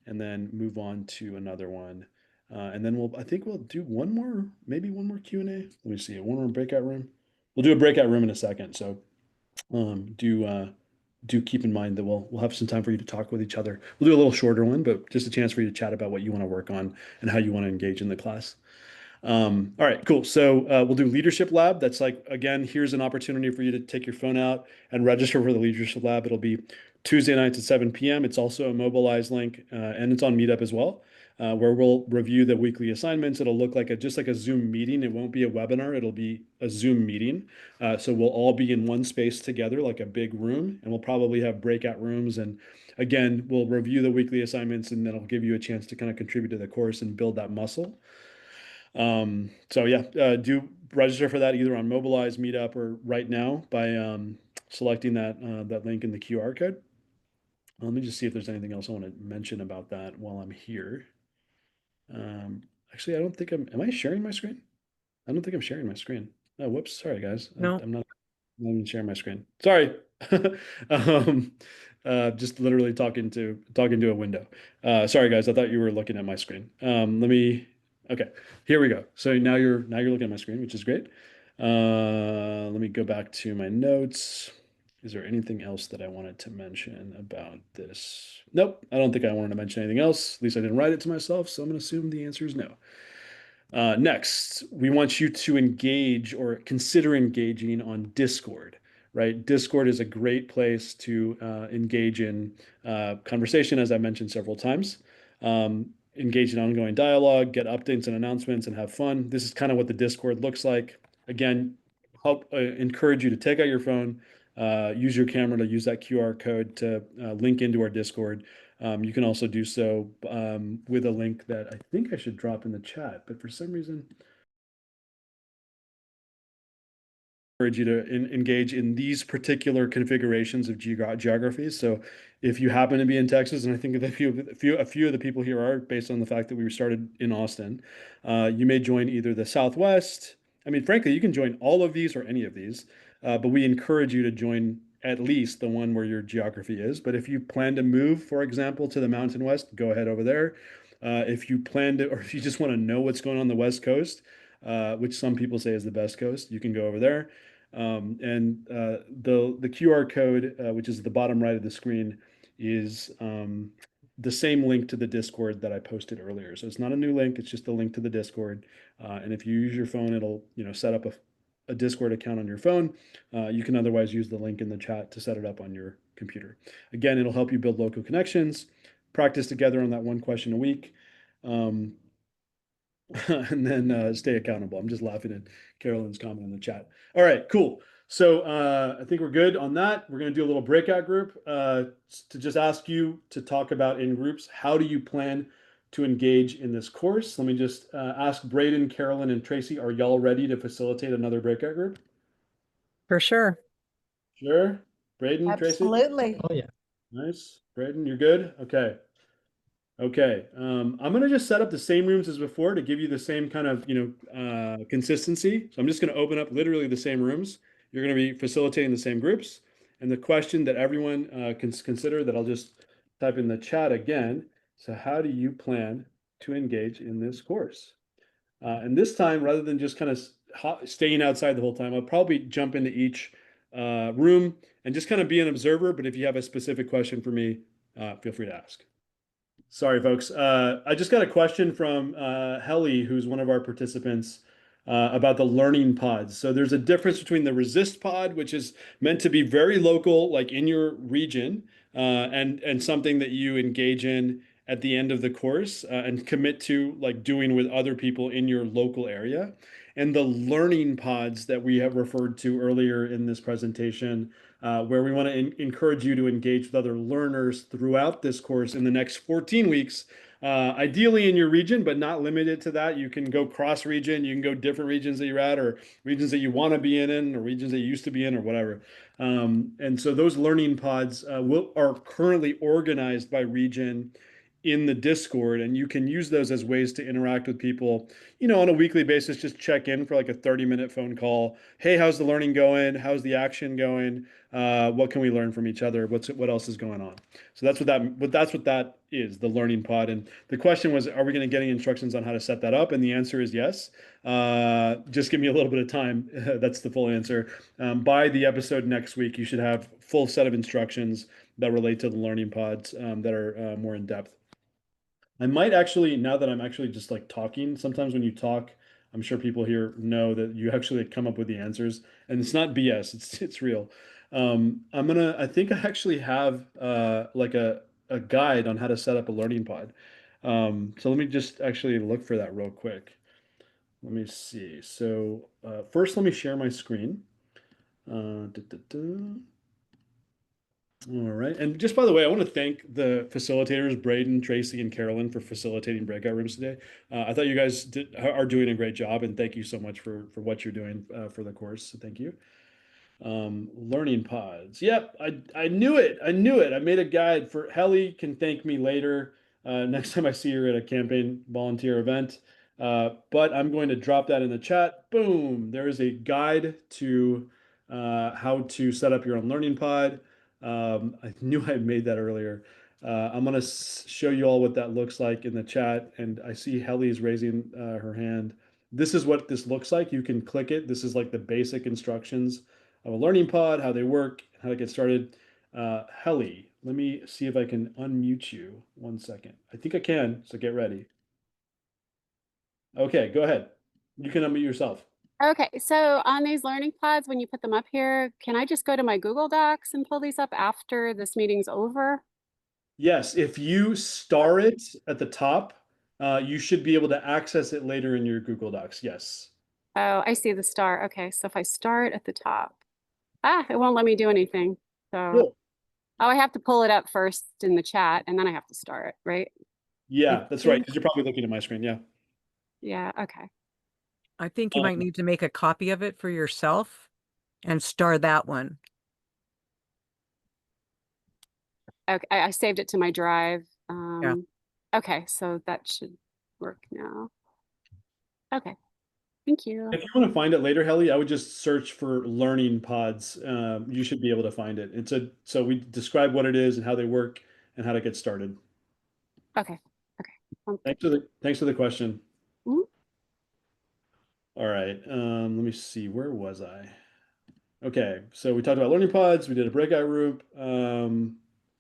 and then move on to another one. And then I think we'll do maybe one more Q&A. Let me see, one more breakout room. We'll do a breakout room in a second. So do keep in mind that we'll have some time for you to talk with each other. We'll do a little shorter one, but just a chance for you to chat about what you want to work on and how you want to engage in the class. All right, cool. So we'll do Leadership Lab. That's like, again, here's an opportunity for you to take your phone out and register for the Leadership Lab. It'll be Tuesday nights at 7 p.m. It's also a Mobilize link, and it's on Meetup as well, where we'll review the weekly assignments. It'll look like just like a Zoom meeting. It won't be a webinar. It'll be a Zoom meeting. So we'll all be in one space together, like a big room, and we'll probably have breakout rooms. And again, we'll review the weekly assignments, and that'll give you a chance to kind of contribute to the course and build that muscle. So yeah, do register for that either on Mobilize, Meetup, or right now by selecting that link in the QR code. Let me just see if there's anything else I want to mention about that while I'm here. Actually, I don't think am I sharing my screen? I don't think I'm sharing my screen. Oh, whoops. Sorry, guys. No. I'm not even sharing my screen. Sorry. Just literally talking to a window. Sorry, guys. I thought you were looking at my screen. Okay, here we go. So now you're looking at my screen, which is great. Let me go back to my notes. Is there anything else that I wanted to mention about this? Nope, I don't think I wanted to mention anything else. At least I didn't write it to myself, so I'm going to assume the answer is no. Next, we want you to engage or consider engaging on Discord, right? Discord is a great place to engage in conversation, as I mentioned several times. Engage in ongoing dialogue, get updates and announcements, and have fun. This is kind of what the Discord looks like. Again, help encourage you to take out your phone, use your camera to use that QR code to link into our Discord. You can also do so with a link that I think I should drop in the chat, but for some reason, encourage you to engage in these particular configurations of geographies. So if you happen to be in Texas, and I think a few of the people here are, based on the fact that we started in Austin, you may join either the Southwest. I mean, frankly, you can join all of these or any of these, but we encourage you to join at least the one where your geography is. But if you plan to move, for example, to the Mountain West, go ahead over there. If you plan to, or if you just want to know what's going on the West Coast, which some people say is the best coast, you can go over there. And the QR code, which is at the bottom right of the screen, is the same link to the Discord that I posted earlier. So it's not a new link, it's just a link to the Discord. And if you use your phone, it'll set up a Discord account on your phone. You can otherwise use the link in the chat to set it up on your computer. Again, it'll help you build local connections, practice together on that one question a week, and then stay accountable. I'm just laughing at Carolyn's comment in the chat. All right, cool. So I think we're good on that. We're going to do a little breakout group to just ask you to talk about in groups. How do you plan to engage in this course? Let me just ask Braden, Carolyn, and Tracy, are y'all ready to facilitate another breakout group? For sure. Sure. Braden, Tracy? Absolutely. Oh, yeah. Nice. Braden, you're good? Okay. Okay. I'm going to just set up the same rooms as before to give you the same kind of, consistency. So I'm just going to open up literally the same rooms. You're going to be facilitating the same groups. And the question that everyone can consider that I'll just type in the chat again. So how do you plan to engage in this course? And this time, rather than just kind of staying outside the whole time, I'll probably jump into each room and just kind of be an observer. But if you have a specific question for me, feel free to ask. Sorry, folks. I just got a question from Helly, who's one of our participants. about the learning pods. So there's a difference between the resist pod, which is meant to be very local, like in your region, and something that you engage in at the end of the course and commit to like doing with other people in your local area. And the learning pods that we have referred to earlier in this presentation, where we want to encourage you to engage with other learners throughout this course in the next 14 weeks, ideally in your region, but not limited to that. You can go cross region, you can go different regions that you're at, or regions that you want to be in, or regions that you used to be in, or whatever. And so those learning pods are currently organized by region in the Discord, and you can use those as ways to interact with people, on a weekly basis. Just check in for like a 30-minute phone call. Hey, how's the learning going? How's the action going? What can we learn from each other? What else is going on? So that's what that is, the learning pod. And the question was, are we going to get any instructions on how to set that up? And the answer is yes. Just give me a little bit of time. That's the full answer. By the episode next week, you should have full set of instructions that relate to the learning pods that are more in depth. I might actually, now that I'm actually just like talking, sometimes when you talk, I'm sure people here know that you actually come up with the answers, and it's not BS, it's real. I think I actually have like a guide on how to set up a learning pod. So let me just actually look for that real quick. Let me see. So first, let me share my screen. All right. And just by the way, I want to thank the facilitators, Braden, Tracy, and Carolyn, for facilitating breakout rooms today. I thought you guys are doing a great job, and thank you so much for what you're doing for the course. So thank you. Learning pods. Yep, I knew it. I knew it. I made a guide for Helly. Can thank me later next time I see her at a campaign volunteer event. But I'm going to drop that in the chat. Boom. There is a guide to how to set up your own learning pod. I knew I made that earlier. I'm going to show you all what that looks like in the chat. And I see Helly's raising her hand. This is what this looks like. You can click it. This is like the basic instructions of a learning pod, how they work, how to get started. Helly, let me see if I can unmute you. 1 second. I think I can, so get ready. Okay, go ahead. You can unmute yourself. Okay, so on these learning pods, when you put them up here, can I just go to my Google Docs and pull these up after this meeting's over? Yes, if you star it at the top, you should be able to access it later in your Google Docs. Yes. Oh, I see the star. Okay, so if I start at the top, it won't let me do anything. So, Cool. oh, I have to pull it up first in the chat and then I have to start, right? Yeah, that's right. Because you're probably looking at my screen. Yeah. Yeah, okay. I think you might need to make a copy of it for yourself and star that one. Okay, I saved it to my drive. Yeah. Okay, so that should work now. Okay, thank you. If you want to find it later, Helly, I would just search for learning pods. You should be able to find it. So we describe what it is and how they work and how to get started. Okay, okay. Thanks for the question. Mhm. All right. Let me see. Where was I? Okay. So we talked about learning pods. We did a breakout room.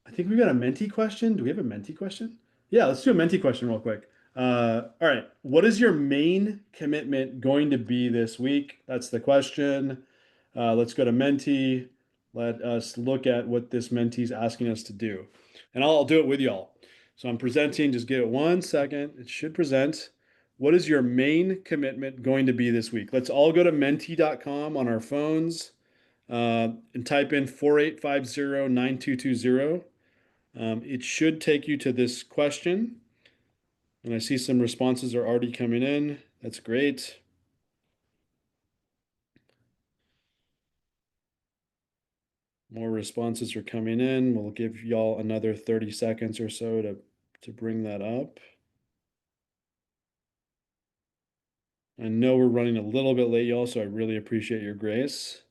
I think we got a Menti question. Do we have a Menti question? Yeah, let's do a Menti question real quick. All right. What is your main commitment going to be this week? That's the question. Let's go to Menti. Let us look at what this Menti is asking us to do. And I'll do it with y'all. So I'm presenting. Just give it 1 second. It should present. What is your main commitment going to be this week? Let's all go to menti.com on our phones and type in 48509220. It should take you to this question. And I see some responses are already coming in. That's great. More responses are coming in. We'll give y'all another 30 seconds or so to bring that up. I know we're running a little bit late, y'all, so I really appreciate your grace.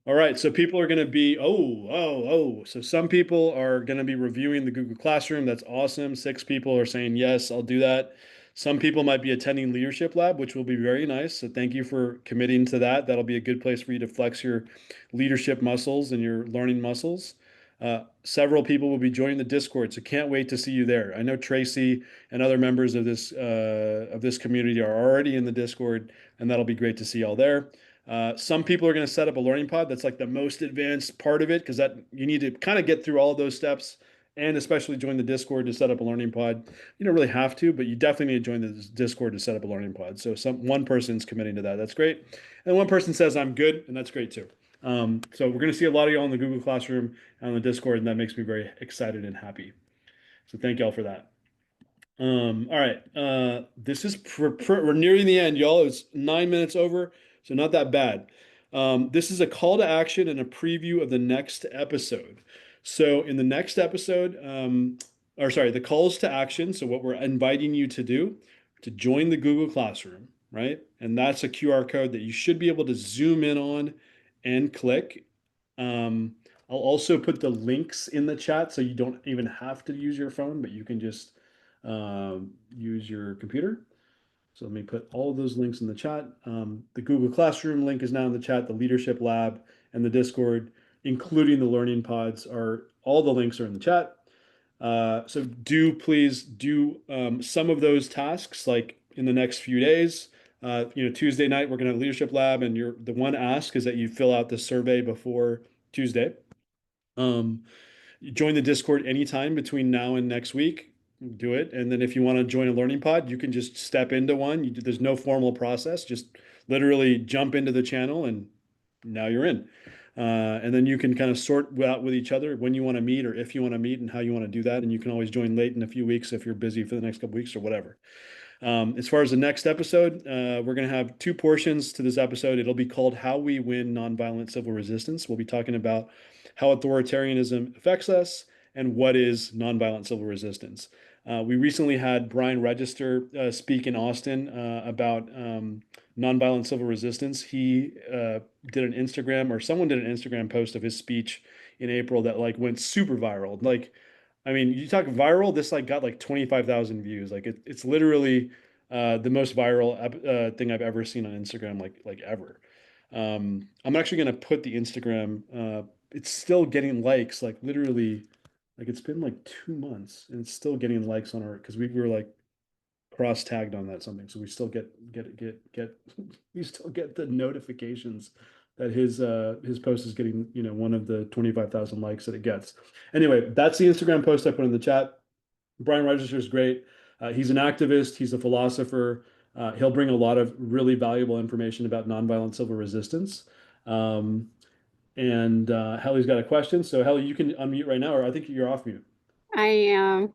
All right, so people are going to be, so some people are going to be reviewing the Google Classroom. That's awesome. 6 people are saying, yes, I'll do that. Some people might be attending Leadership Lab, which will be very nice. So thank you for committing to that. That'll be a good place for you to flex your leadership muscles and your learning muscles. Several people will be joining the Discord, so can't wait to see you there. I know Tracy and other members of this community are already in the Discord, and that'll be great to see y'all there. Some people are going to set up a learning pod. That's like the most advanced part of it, because that you need to kind of get through all of those steps, and especially join the Discord to set up a learning pod. You don't really have to, but you definitely need to join the Discord to set up a learning pod. So one person's committing to that. That's great. And one person says I'm good, and that's great too. So we're going to see a lot of y'all in the Google Classroom and on the Discord, and that makes me very excited and happy. So thank y'all for that. All right. This is we're nearing the end, y'all. It's 9 minutes over, so not that bad. This is a call to action and a preview of the next episode. So in the next episode, the calls to action. So what we're inviting you to do, to join the Google Classroom, right? And that's a QR code that you should be able to zoom in on and click. I'll also put the links in the chat, so you don't even have to use your phone, but you can just use your computer. So let me put all of those links in the chat. The Google Classroom link is now in the chat. The Leadership Lab and the Discord, including the learning pods, all the links are in the chat. So please do some of those tasks like in the next few days. Tuesday night we're going to have Leadership Lab, and the one ask is that you fill out the survey before Tuesday. You join the Discord anytime between now and next week. Do it. And then if you want to join a learning pod, you can just step into one. There's no formal process. Just literally jump into the channel, and now you're in. And then you can kind of sort out with each other when you want to meet, or if you want to meet, and how you want to do that. And you can always join late in a few weeks if you're busy for the next couple weeks or whatever. As far as the next episode, we're going to have 2 portions to this episode. It'll be called How We Win Nonviolent Civil Resistance. We'll be talking about how authoritarianism affects us and what is nonviolent civil resistance. We recently had Brian Register speak in Austin about nonviolent civil resistance. He did an Instagram, or someone did an Instagram post of his speech in April that went super viral. You talk viral, this got 25,000 views. It's literally the most viral thing I've ever seen on Instagram, ever. I'm actually going to put the Instagram, it's still getting likes, literally, it's been 2 months and it's still getting likes on our, because we were cross tagged on that something. So we still get we still get the notifications that his post is getting, one of the 25,000 likes that it gets. Anyway, that's the Instagram post I put in the chat. Brian Register is great. He's an activist. He's a philosopher. He'll bring a lot of really valuable information about nonviolent civil resistance. And Helly's got a question. So Helly, you can unmute right now, or I think you're off mute. I am.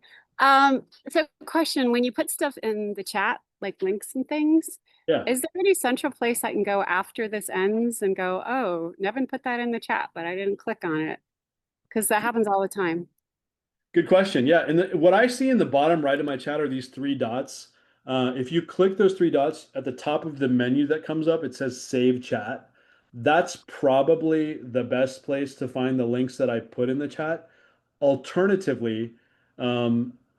So question, when you put stuff in the chat, like links and things, Yeah. is there any central place I can go after this ends and go, oh, Nevin put that in the chat, but I didn't click on it? Because that happens all the time. Good question. Yeah. And what I see in the bottom right of my chat are these 3 dots. If you click those 3 dots at the top of the menu that comes up, it says Save Chat. That's probably the best place to find the links that I put in the chat. Alternatively,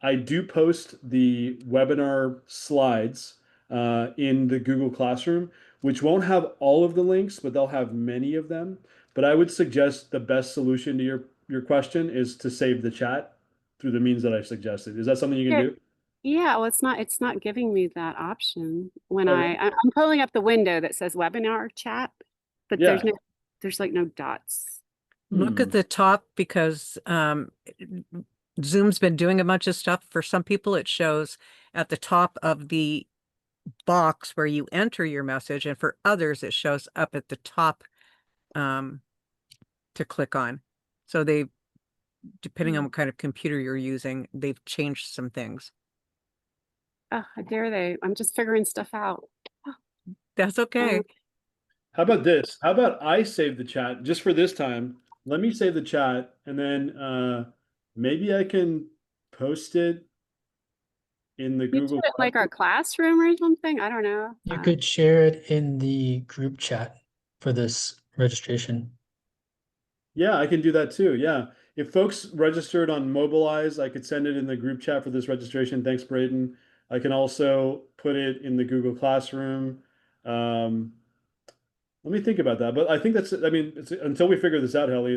I do post the webinar slides in the Google Classroom, which won't have all of the links, but they'll have many of them. But I would suggest the best solution to your question is to save the chat through the means that I suggested. Is that something you can do? Yeah, well, it's not giving me that option when Oh, I'm pulling up the window that says webinar chat, but Yeah. there's no dots. Look at the top, because Zoom's been doing a bunch of stuff. For some people, it shows at the top of the box where you enter your message, and for others, it shows up at the top to click on. So depending on what kind of computer you're using, they've changed some things. Oh, how dare they? I'm just figuring stuff out. That's okay. How about this? How about I save the chat just for this time? Let me save the chat, and then maybe I can post it in the You do Google. it like our classroom or something? I don't know. You could share it in the group chat for this registration. Yeah, I can do that too. Yeah. If folks registered on Mobilize, I could send it in the group chat for this registration. Thanks, Braden. I can also put it in the Google Classroom. Let me think about that. But I think it's until we figure this out, Helly,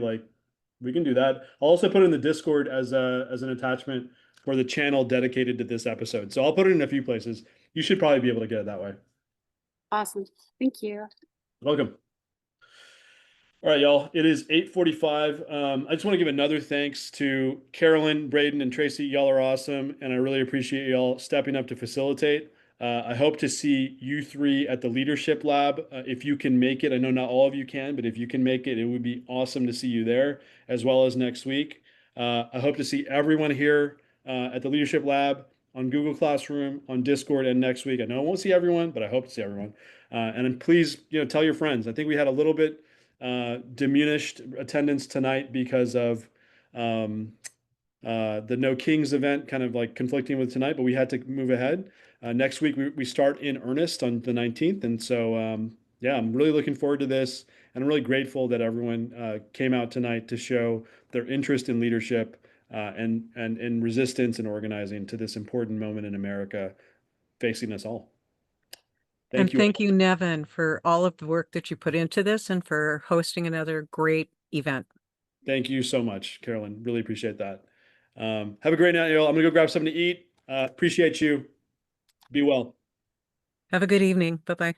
We can do that. I'll also put it in the Discord as an attachment for the channel dedicated to this episode. So I'll put it in a few places. You should probably be able to get it that way. Awesome. Thank you. Welcome. All right, y'all. It is 8:45. I just want to give another thanks to Carolyn, Braden, and Tracy. Y'all are awesome, and I really appreciate y'all stepping up to facilitate. I hope to see you three at the Leadership Lab if you can make it. I know not all of you can, but if you can make it, it would be awesome to see you there, as well as next week. I hope to see everyone here at the Leadership Lab on Google Classroom, on Discord, and next week. I know I won't see everyone, but I hope to see everyone. And then please, tell your friends. I think we had a little bit diminished attendance tonight because of the No Kings event kind of like conflicting with tonight, but we had to move ahead. Next week, we start in earnest on the 19th. And so, yeah, I'm really looking forward to this. And I'm really grateful that everyone came out tonight to show their interest in leadership and in resistance and organizing to this important moment in America facing us all. And Thank you. thank you, Nevin, for all of the work that you put into this and for hosting another great event. Thank you so much, Carolyn. Really appreciate that. Have a great night, y'all. I'm gonna go grab something to eat. Appreciate you. Be well. Have a good evening. Bye-bye.